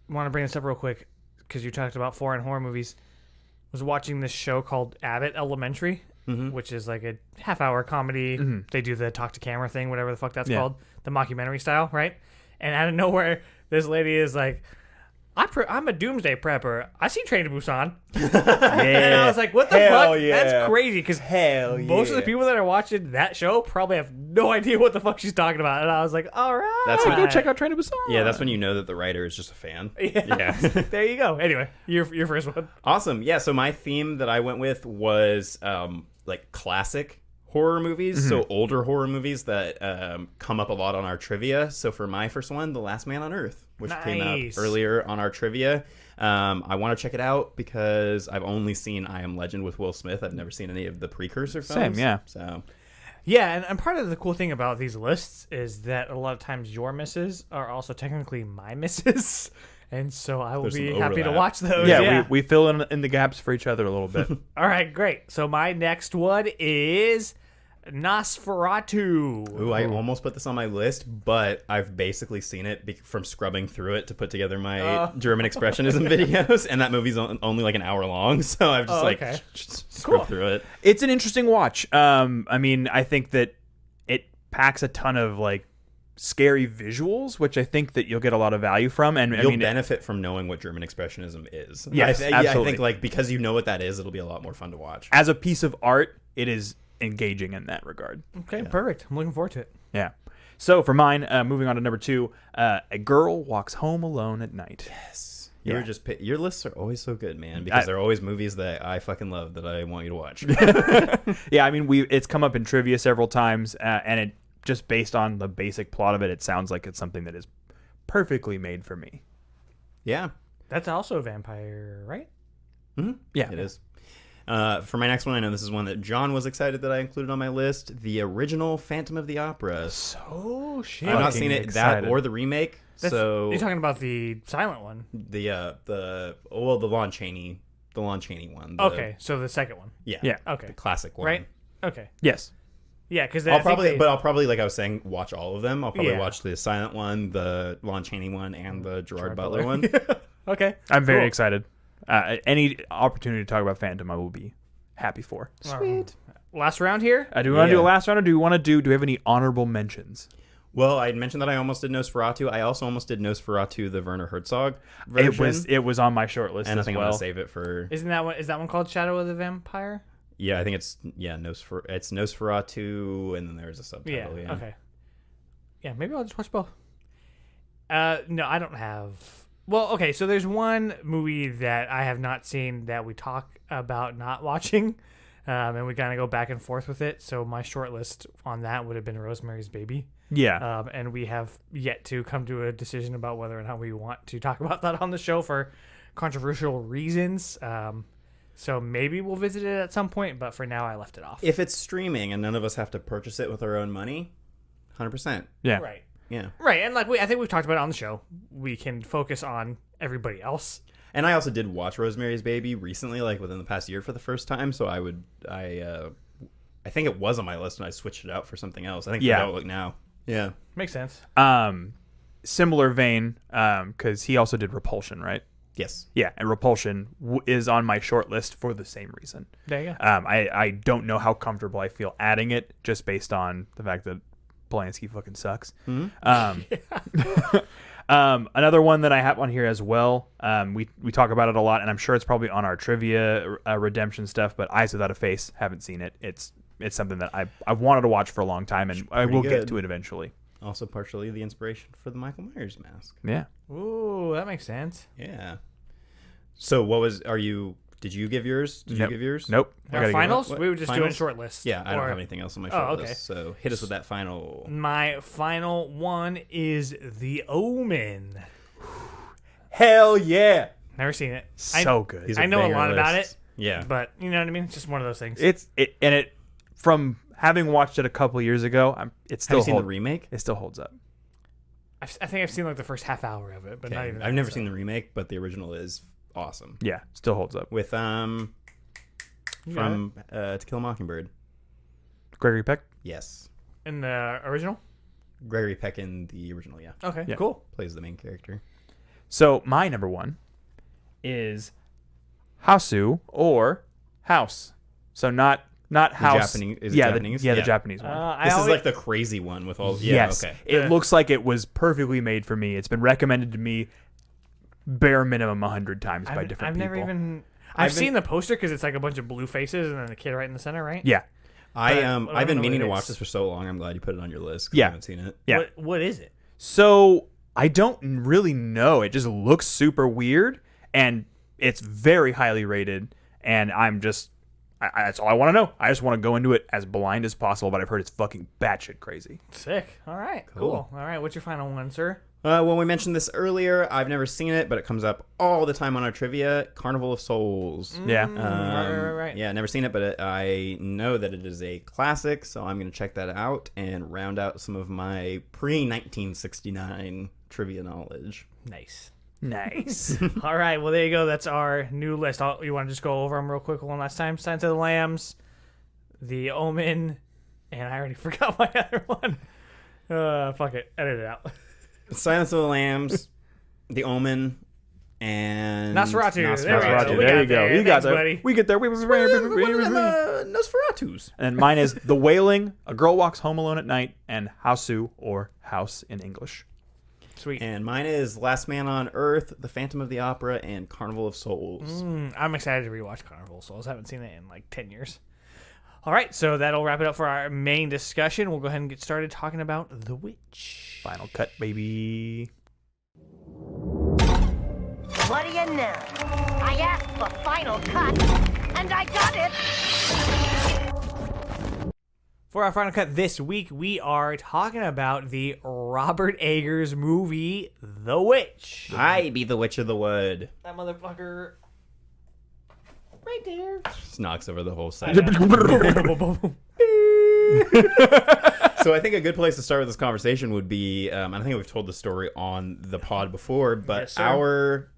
want to bring this up real quick because you talked about foreign horror movies. I was watching this show called Abbott Elementary, which is like a half-hour comedy. They do the talk to camera thing, whatever the fuck that's called, the mockumentary style, right? And out of nowhere, this lady is like, I'm a doomsday prepper. I see Train to Busan. And I was like, what the fuck? yeah. That's crazy because most of the people that are watching that show probably have no idea what the fuck she's talking about. And I was like, all right. That's when Go check out Train to Busan. Yeah, that's when you know that the writer is just a fan. Yeah. There you go. Anyway, your first one. Awesome. Yeah, so my theme that I went with was like classic horror movies, so older horror movies that come up a lot on our trivia. So for my first one, The Last Man on Earth, which came out earlier on our trivia. I want to check it out because I've only seen I Am Legend with Will Smith. I've never seen any of the precursor films. Same, yeah. So Yeah, and part of the cool thing about these lists is that a lot of times your misses are also technically my misses. And so I will There's be some happy to overlap. watch those. Yeah, we fill in the gaps for each other a little bit. All right, great. So my next one is Nosferatu. Ooh, I almost put this on my list, but I've basically seen it from scrubbing through it to put together my German expressionism videos, and that movie's only like an hour long, so I've just just scrubbed through it. It's an interesting watch. I mean, I think that it packs a ton of like scary visuals, which I think that you'll get a lot of value from, and You'll benefit from knowing what German expressionism is. Yes, I absolutely. think like because you know what that is, it'll be a lot more fun to watch. as a piece of art, it is engaging in that regard. Okay, perfect. I'm looking forward to it. Yeah. So for mine, moving on to number 2, A Girl Walks Home Alone at Night. Yes. Yeah. Your lists are always so good, man, because they're always movies that I fucking love that I want you to watch. Yeah, I mean, it's come up in trivia several times, and it just based on the basic plot of it, it sounds like it's something that is perfectly made for me. Yeah. That's also a vampire, right? Mm-hmm. Yeah, it is. For my next one, I know this is one that John was excited that I included on my list. The original Phantom of the Opera. Oh shit! I've not seen it, excited. that or the remake. You're talking about the silent one. The Lon Chaney one. Okay, so the second one. Yeah. Okay. The classic one. Right. Okay. Yes. Yeah, because I'll probably like I was saying, watch all of them. I'll probably Yeah. watch the silent one, the Lon Chaney one, and the Gerard Butler one. Okay. I'm very Cool. excited. Any opportunity to talk about Phantom, I will be happy for. Sweet. Last round here. Do we want to do a last round, or do we have any honorable mentions? Well, I mentioned that I almost did Nosferatu. I also almost did Nosferatu, the Werner Herzog version. It was on my short list and I as think well. I'm gonna save it for. Is that one called Shadow of the Vampire? Yeah, I think it's it's Nosferatu, and then there's a subtitle. Yeah. Okay. Yeah, maybe I'll just watch both. No, I don't have. Well, okay, so there's one movie that I have not seen that we talk about not watching, and we kind of go back and forth with it. So my short list on that would have been Rosemary's Baby. Yeah. And we have yet to come to a decision about whether or not we want to talk about that on the show for controversial reasons. So maybe we'll visit it at some point, but for now I left it off. If it's streaming and none of us have to purchase it with our own money, 100%. Yeah. Right. Yeah. Right, and like I think we've talked about it on the show. We can focus on everybody else. And I also did watch Rosemary's Baby recently, like within the past year for the first time. So I think it was on my list and I switched it out for something else. I think Yeah. for Outlook now. Yeah. Makes sense. Similar vein, because he also did Repulsion, right? Yes. Yeah, and Repulsion is on my short list for the same reason. There you go. I don't know how comfortable I feel adding it, just based on the fact that Polanski fucking sucks. Another one that I have on here as well. We talk about it a lot, and I'm sure it's probably on our trivia redemption stuff. But Eyes Without a Face, haven't seen it. It's something that I've wanted to watch for a long time, and I will get to it eventually. Also partially the inspiration for the Michael Myers mask. Yeah. Ooh, that makes sense. Yeah. So did you give yours? Did you give yours? Nope. I Our gotta give finals? What? We were just doing Finals? short lists. Yeah, I don't Or- have anything else on my short okay. list. So hit us with that final. My final one is The Omen. Hell yeah. Never seen it. So good. These I are know a banger lot about lists. it. Yeah. But you know what I mean? It's just one of those things. It from having watched it a couple years ago, it still Have you seen the remake? It still holds up. I think I've seen like the first half hour of it, but not even. I've never seen the remake, but the original is awesome. Yeah, still holds up. With You got from To Kill a Mockingbird. Gregory Peck. Yes. in the original. Gregory Peck in the original, yeah. Okay, Yeah. cool. Plays the main character. So my number one is Hausu or House. So not House. Japanese- is it yeah, Japanese? the Yeah. Japanese one. This is like the crazy one with all. Yeah, Yes. okay. It looks like it was perfectly made for me. It's been recommended to me bare minimum 100 times by different I've people. never even. I've seen the poster because it's like a bunch of blue faces and then the kid right in the center, right? Yeah. I've don't been know meaning what to it watch is. this for so long. I'm glad you put it on your list. 'Cause Yeah. I haven't seen it. Yeah. What is it? So I don't really know. It just looks super weird, and it's very highly rated. And I'm just, that's all I want to know. I just want to go into it as blind as possible. But I've heard it's fucking batshit crazy. Sick. All right. Cool. All right. What's your final one, sir? When we mentioned this earlier, I've never seen it, but it comes up all the time on our trivia. Carnival of Souls. Yeah. Right. Yeah, never seen it, but I know that it is a classic, so I'm going to check that out and round out some of my pre-1969 trivia knowledge. Nice. Nice. All right. Well, there you go. That's our new list. You want to just go over them real quick one last time? Silence of the Lambs, The Omen, and I already forgot my other one. Fuck it. Edit it out. Silence of the Lambs, The Omen, and Nosferatu. There we go. Nosferatu. We There got you go. there. You got Thanks, there. buddy. We get there. Nosferatus. And mine is The Wailing, A Girl Walks Home Alone at Night, and Hausu or House in English. Sweet. And mine is Last Man on Earth, The Phantom of the Opera, and Carnival of Souls. I'm excited to rewatch Carnival of Souls. I haven't seen it in like 10 years. All right, so that'll wrap it up for our main discussion. We'll go ahead and get started talking about The Witch. Final cut, baby. What do you know? I asked for final cut, and I got it! For our final cut this week, we are talking about the Robert Eggers movie, The Witch. I be the Witch of the Wood. That motherfucker right there. Just knocks over the whole site. So I think a good place to start with this conversation would be, and I think we've told the story on the pod before, but Yes, sir. our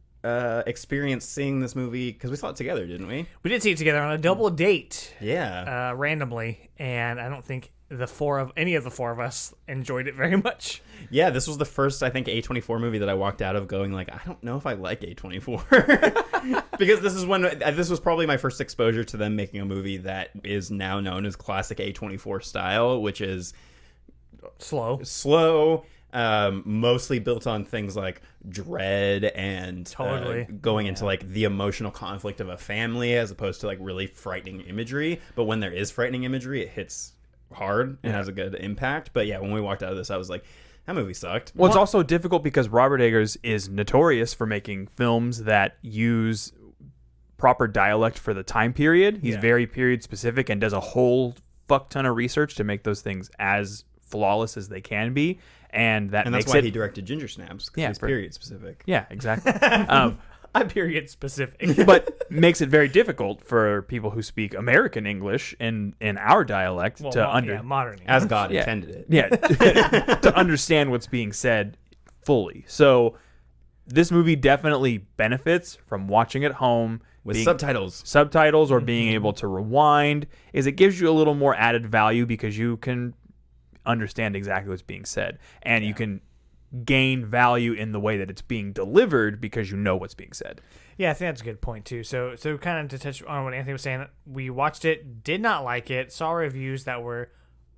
experience seeing this movie, because we saw it together, didn't we? We did see it together on a double date, Yeah. randomly, and I don't think any of the four of us enjoyed it very much. Yeah, this was the first, I think, A24 movie that I walked out of going like, I don't know if I like A24. Because this was probably my first exposure to them making a movie that is now known as classic A24 style, which is slow, mostly built on things like dread and going into like the emotional conflict of a family as opposed to like really frightening imagery. But when there is frightening imagery, it hits hard and has a good impact. But yeah, when we walked out of this, I was like, that movie sucked. Well, it's also difficult because Robert Eggers is notorious for making films that use proper dialect for the time period. He's very period specific and does a whole fuck ton of research to make those things as flawless as they can be. And that's makes why it... he directed Ginger Snaps, because he's period specific. Yeah, exactly. period specific. But makes it very difficult for people who speak American English in our dialect modern English. As God intended it. Yeah, to understand what's being said fully. So this movie definitely benefits from watching at home with subtitles or being able to rewind. Is it gives you a little more added value because you can understand exactly what's being said, and you can gain value in the way that it's being delivered because you know what's being said. Yeah, I think that's a good point too. So kind of to touch on what Anthony was saying, we watched it, did not like it, saw reviews that were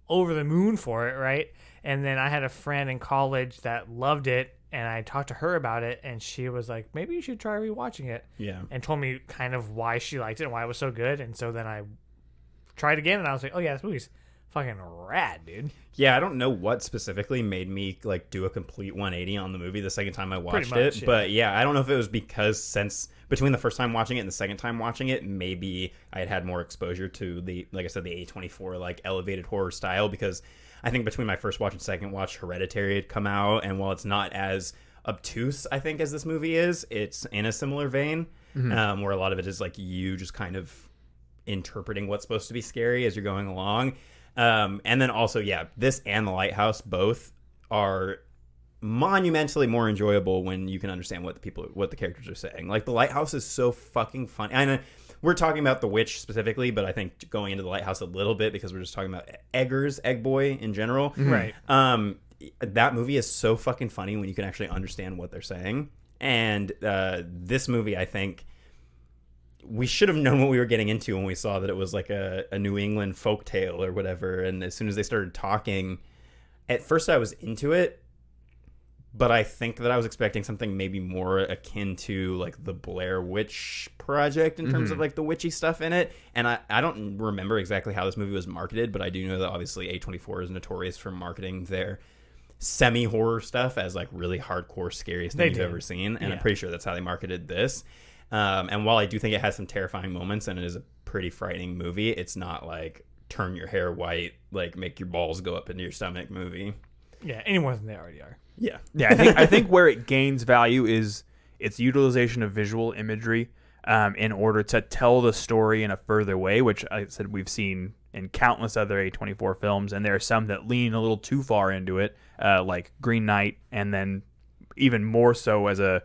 over the moon for it, right? And then I had a friend in college that loved it, and I talked to her about it, and she was like, maybe you should try rewatching it. Yeah. And told me kind of why she liked it and why it was so good. And so then I tried again, and I was like, oh yeah, this movie's fucking rad, dude. Yeah, I don't know what specifically made me like do a complete 180 on the movie the second time I watched it. Yeah. But yeah, I don't know if it was because since between the first time watching it and the second time watching it, maybe I had more exposure to the, like I said, the A24 like elevated horror style, because I think between my first watch and second watch, Hereditary had come out, and while it's not as obtuse, I think, as this movie is, it's in a similar vein, where a lot of it is like you just kind of interpreting what's supposed to be scary as you're going along. And then also, yeah, this and The Lighthouse both are monumentally more enjoyable when you can understand what the characters are saying. Like, The Lighthouse is so fucking funny. I know we're talking about The Witch specifically, but I think going into The Lighthouse a little bit because we're just talking about Egg Boy in general. Right. That movie is so fucking funny when you can actually understand what they're saying. And this movie, I think, we should have known what we were getting into when we saw that it was like a New England folktale or whatever. And as soon as they started talking, at first I was into it, but I think that I was expecting something maybe more akin to like the Blair Witch Project in terms of like the witchy stuff in it. And I don't remember exactly how this movie was marketed, but I do know that obviously A24 is notorious for marketing their semi-horror stuff as like really hardcore, scariest thing you've ever seen. And I'm pretty sure that's how they marketed this. And while I do think it has some terrifying moments and it is a pretty frightening movie, it's not like turn your hair white, like make your balls go up into your stomach movie. Yeah, any more than they already are. Yeah. Yeah, I think where it gains value is its utilization of visual imagery in order to tell the story in a further way, which I said we've seen in countless other A24 films, and there are some that lean a little too far into it, like Green Knight, and then even more so as an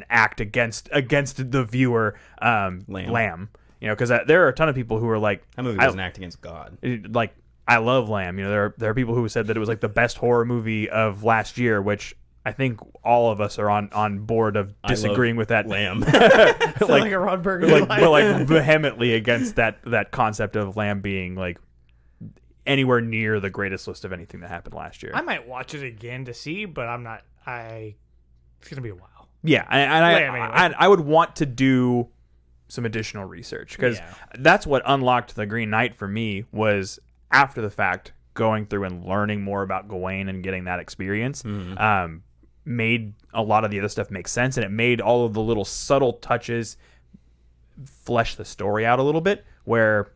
act against the viewer, Lamb. You know, because there are a ton of people who are like, that movie was an act against God. Like, I love Lamb. You know, there are people who said that it was like the best horror movie of last year, which I think all of us are on board of disagreeing with that. Lamb. like a Ron Burgundy. like vehemently against that concept of Lamb being like anywhere near the greatest list of anything that happened last year. I might watch it again to see, but I'm not. It's gonna be a while. Yeah, I would want to do some additional research because that's what unlocked the Green Knight for me, was after the fact going through and learning more about Gawain and getting that experience. Made a lot of the other stuff make sense, and it made all of the little subtle touches flesh the story out a little bit, where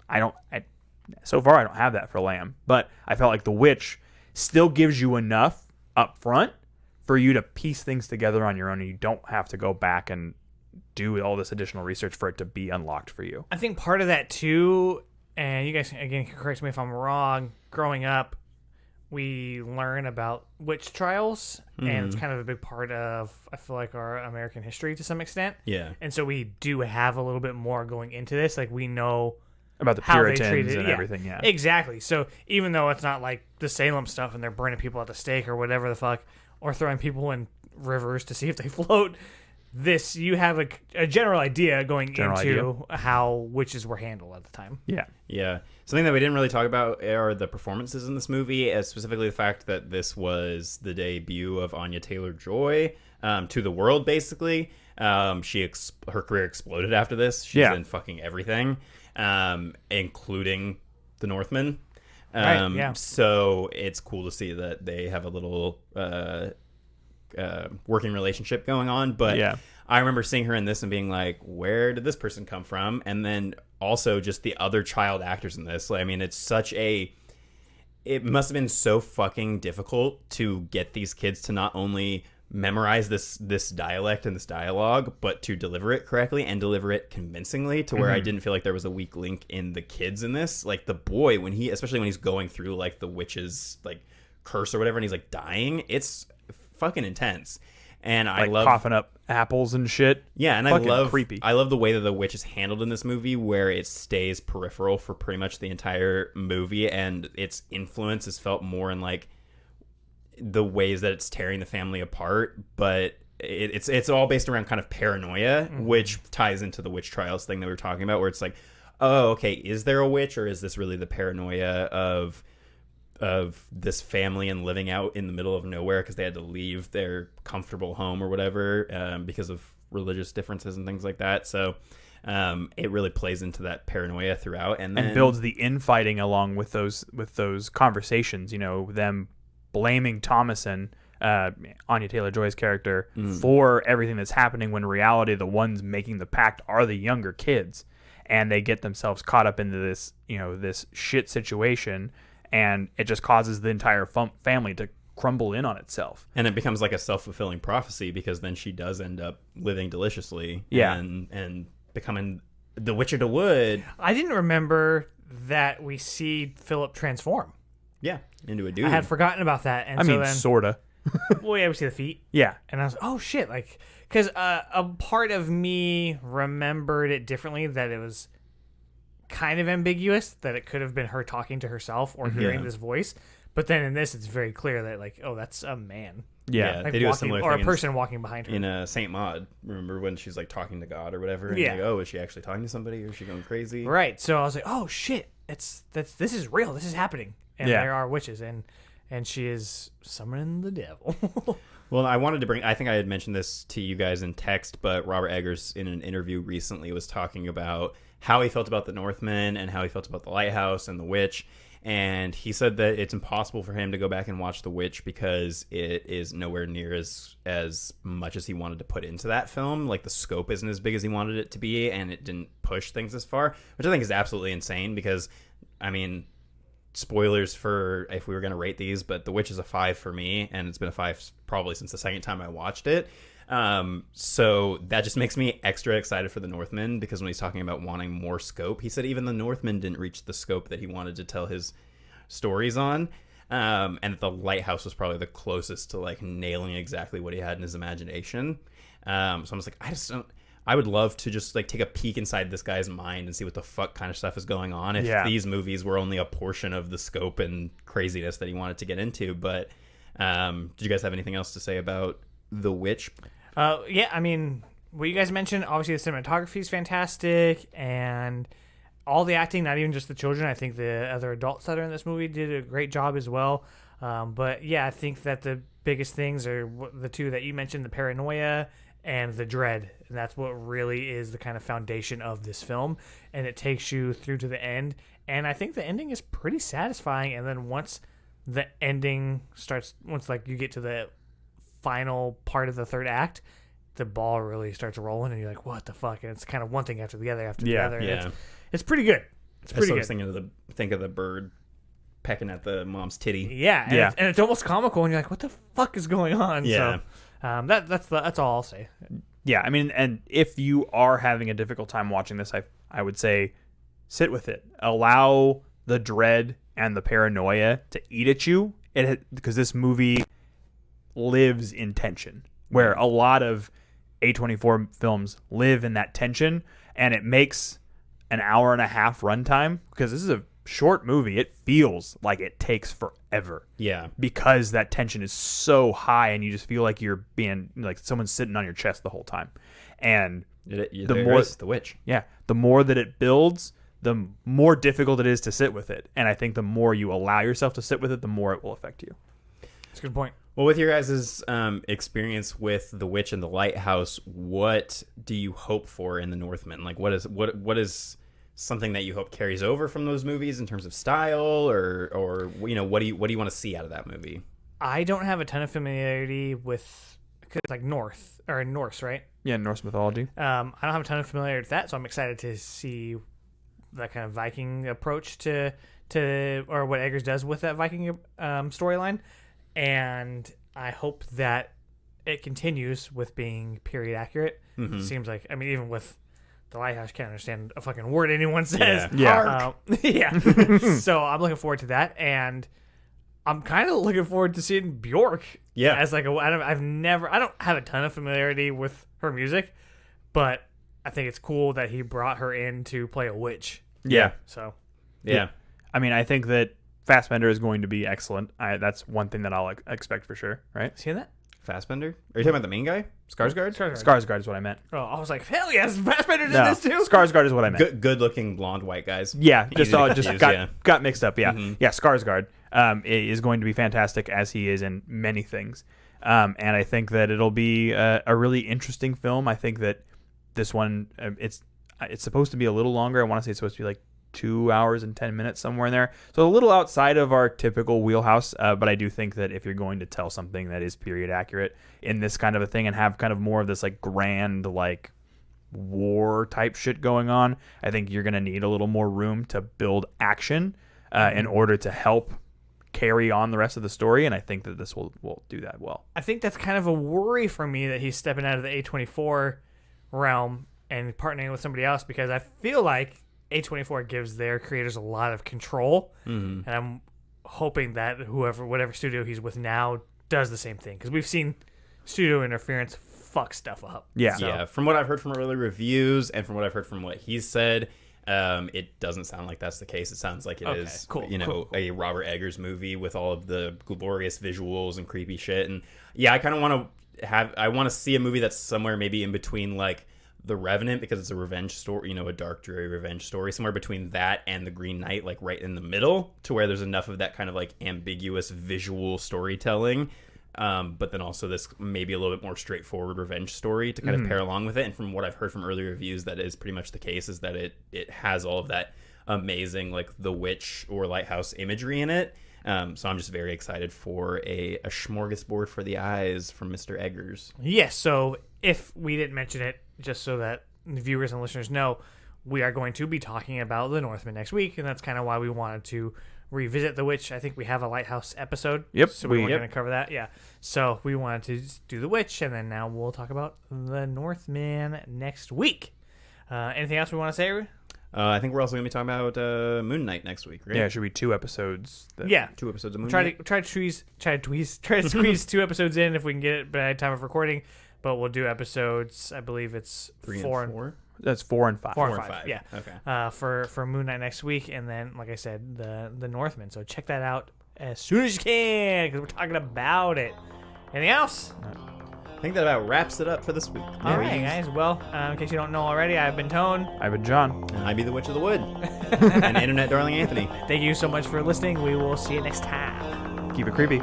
so far I don't have that for Lamb, but I felt like The Witch still gives you enough up front for you to piece things together on your own, and you don't have to go back and do all this additional research for it to be unlocked for you. I think part of that too, and you guys again correct me if I'm wrong, growing up we learn about witch trials, and it's kind of a big part of, I feel like, our American history to some extent. Yeah. And so we do have a little bit more going into this. Like, we know about the Puritans and everything. Yeah, exactly. So even though it's not like the Salem stuff and they're burning people at the stake or whatever the fuck, or throwing people in rivers to see if they float, this, you have a general idea going into how witches were handled at the time. Yeah. Yeah. Something that we didn't really talk about are the performances in this movie, specifically the fact that this was the debut of Anya Taylor-Joy to the world, basically. Her career exploded after this. She's in fucking everything, including The Northman. Right, yeah. So it's cool to see that they have a little working relationship going on. But I remember seeing her in this and being like, where did this person come from? And then also just the other child actors in this. I mean, it must have been so fucking difficult to get these kids to not only memorize this dialect and this dialogue, but to deliver it correctly and deliver it convincingly to where I didn't feel like there was a weak link in the kids in this. Like the boy, especially when he's going through like the witch's like curse or whatever, and he's like dying, it's fucking intense. And I love coughing up apples and shit. Yeah, and fucking I love creepy. I love the way that the witch is handled in this movie, where it stays peripheral for pretty much the entire movie, and its influence is felt more in like the ways that it's tearing the family apart. But it's all based around kind of paranoia, which ties into the witch trials thing that we were talking about, where it's like, oh, okay, is there a witch, or is this really the paranoia of this family and living out in the middle of nowhere because they had to leave their comfortable home or whatever because of religious differences and things like that. So it really plays into that paranoia throughout, and builds the infighting along with those conversations. You know, them blaming Thomason, Anya Taylor-Joy's character, for everything that's happening, when in reality the ones making the pact are the younger kids, and they get themselves caught up into this, this shit situation. And it just causes the entire family to crumble in on itself. And it becomes like a self-fulfilling prophecy, because then she does end up living deliciously and becoming the Witch of the Wood. I didn't remember that we see Philip transform. Yeah, into a dude. I had forgotten about that. And sorta. Well, yeah, we see the feet. Yeah. And I was oh, shit. Like, because a part of me remembered it differently, that it was kind of ambiguous, that it could have been her talking to herself or hearing this voice, but then in this it's very clear that like, oh, that's a man. Like they do a similar thing, or a person walking behind her in Saint Maud. Remember when she's like talking to God or whatever, and like, oh, is she actually talking to somebody, or is she going crazy? Right. So I was like, oh shit, this is real, this is happening, and there are witches, and she is summoning the devil. Well, I wanted to bring, I think I had mentioned this to you guys in text, but Robert Eggers in an interview recently was talking about how he felt about the Northman and how he felt about the Lighthouse and the Witch. And he said that it's impossible for him to go back and watch The Witch because it is nowhere near as much as he wanted to put into that film. Like, the scope isn't as big as he wanted it to be, and it didn't push things as far, which I think is absolutely insane because, I mean, spoilers for if we were going to rate these, but The Witch is a 5 for me, and it's been a 5 probably since the second time I watched it. So that just makes me extra excited for the Northman, because when he's talking about wanting more scope, he said even the Northman didn't reach the scope that he wanted to tell his stories on. And the Lighthouse was probably the closest to like nailing exactly what he had in his imagination. So I'm just like, I would love to just like take a peek inside this guy's mind and see what the fuck kind of stuff is going on if these movies were only a portion of the scope and craziness that he wanted to get into. But did you guys have anything else to say about The Witch? Yeah, I mean, what you guys mentioned, obviously the cinematography is fantastic, and all the acting, not even just the children, I think the other adults that are in this movie did a great job as well. But yeah, I think that the biggest things are the two that you mentioned, the paranoia and the dread. And that's what really is the kind of foundation of this film. And it takes you through to the end. And I think the ending is pretty satisfying. And then once the ending starts, once like you get to the final part of the third act, the ball really starts rolling and you're like, what the fuck? And it's kind of one thing after the other after the other. Yeah. It's pretty good. It's pretty good. Think of the bird pecking at the mom's titty. Yeah. And it's almost comical, and you're like, what the fuck is going on? Yeah. So that's all I'll say. Yeah, I mean, and if you are having a difficult time watching this, I would say sit with it. Allow the dread and the paranoia to eat at you, because this movie lives in tension, where a lot of A24 films live in that tension, and it makes an hour and a half runtime, because this is a short movie. It feels like it takes forever. Yeah. Because that tension is so high, and you just feel like you're being, like someone's sitting on your chest the whole time. And the Witch. Yeah. The more that it builds, the more difficult it is to sit with it. And I think the more you allow yourself to sit with it, the more it will affect you. That's a good point. Well, with your guys' experience with The Witch and the Lighthouse, what do you hope for in the Northman? Like, what is something that you hope carries over from those movies in terms of style, or you know, what do you want to see out of that movie? I don't have a ton of familiarity with, cause it's like Norse, right? Yeah, Norse mythology. I don't have a ton of familiarity with that, so I'm excited to see that kind of Viking approach to or what Eggers does with that Viking storyline. And I hope that it continues with being period accurate. Mm-hmm. It seems like, I mean, even with the Lighthouse, can't understand a fucking word anyone says. Yeah. Yeah. So I'm looking forward to that, and I'm kind of looking forward to seeing Bjork. Yeah. As like I don't have a ton of familiarity with her music, but I think it's cool that he brought her in to play a witch. Yeah. So. Yeah. I mean, I think that Fassbender is going to be excellent. That's one thing that I'll expect for sure, right? See that? Fassbender? Are you talking about the main guy? Skarsgård? Skarsgård is what I meant. Oh, I was like, hell yes, Fassbender did No, this too. Skarsgård is what I meant. Good-looking blonde white guys. Yeah, Easy to confuse, got mixed up. Yeah, Mm-hmm. yeah. Skarsgård is going to be fantastic as he is in many things, and I think that it'll be a really interesting film. I think that this one it's supposed to be a little longer. I want to say it's supposed to be like 2 hours and 10 minutes, somewhere in there. So a little outside of our typical wheelhouse, but I do think that if you're going to tell something that is period accurate in this kind of a thing and have kind of more of this like grand like war type shit going on, I think you're going to need a little more room to build action in order to help carry on the rest of the story, and I think that this will do that well. I think that's kind of a worry for me that he's stepping out of the A24 realm and partnering with somebody else, because I feel like A24 gives their creators a lot of control, and I'm hoping that whatever studio he's with now does the same thing, because we've seen studio interference fuck stuff up. Yeah. Yeah, from what I've heard from early reviews and from what I've heard from what he's said, it doesn't sound like that's the case. It sounds like it is, cool. a Robert Eggers movie with all of the glorious visuals and creepy shit. And yeah, I kind of want to see a movie that's somewhere maybe in between like The Revenant, because it's a revenge story, a dark, dreary revenge story, somewhere between that and The Green Knight, like right in the middle, to where there's enough of that kind of like ambiguous visual storytelling, but then also this maybe a little bit more straightforward revenge story to kind of pair along with it. And from what I've heard from early reviews, that is pretty much the case, is that it has all of that amazing like The Witch or Lighthouse imagery in it. So I'm just very excited for a smorgasbord for the eyes from Mr. Eggers. Yes, so if we didn't mention it, just so that the viewers and listeners know, we are going to be talking about The Northman next week, and that's kind of why we wanted to revisit The Witch. I think we have a Lighthouse episode. Yep. So we weren't going to cover that. Yeah. So we wanted to do The Witch, and then now we'll talk about The Northman next week. Anything else we want to say? I think we're also going to be talking about Moon Knight next week, right? Yeah, it should be 2 episodes. 2 episodes of Moon Knight. Try to squeeze 2 episodes in if we can get it by time of recording. But we'll do episodes, I believe it's 3 4 and 4. That's 4 and 5. 4 and and 5. 5. Yeah. Okay. For Moon Knight next week, and then like I said, the Northman. So check that out as soon as you can, because we're talking about it. Anything else? I think that about wraps it up for this week. All right, guys. Well, in case you don't know already, I've been Tone. I've been John. And I be the Witch of the Wood. And Internet Darling Anthony. Thank you so much for listening. We will see you next time. Keep it creepy.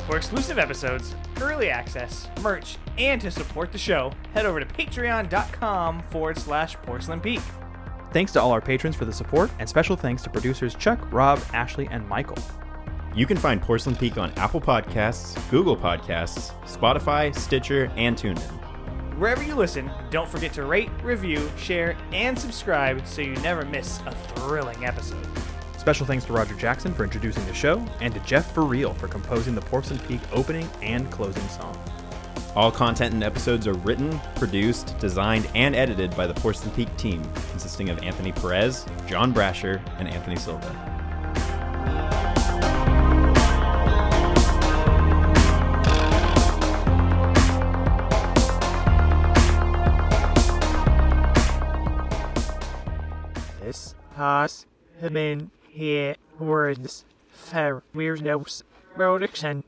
For exclusive episodes, early access, merch, and to support the show, head over to patreon.com/Porcelain Peak. Thanks to all our patrons for the support, and special thanks to producers Chuck, Rob, Ashley, and Michael. You can find Porcelain Peak on Apple Podcasts, Google Podcasts, Spotify, Stitcher, and TuneIn. Wherever you listen, don't forget to rate, review, share, and subscribe so you never miss a thrilling episode. Special thanks to Roger Jackson for introducing the show, and to Jeff For Real for composing the Porcelain Peak opening and closing song. All content and episodes are written, produced, designed, and edited by the Porcelain Peak team, consisting of Anthony Perez, John Brasher, and Anthony Silva. This has been here words for Weirdos Production.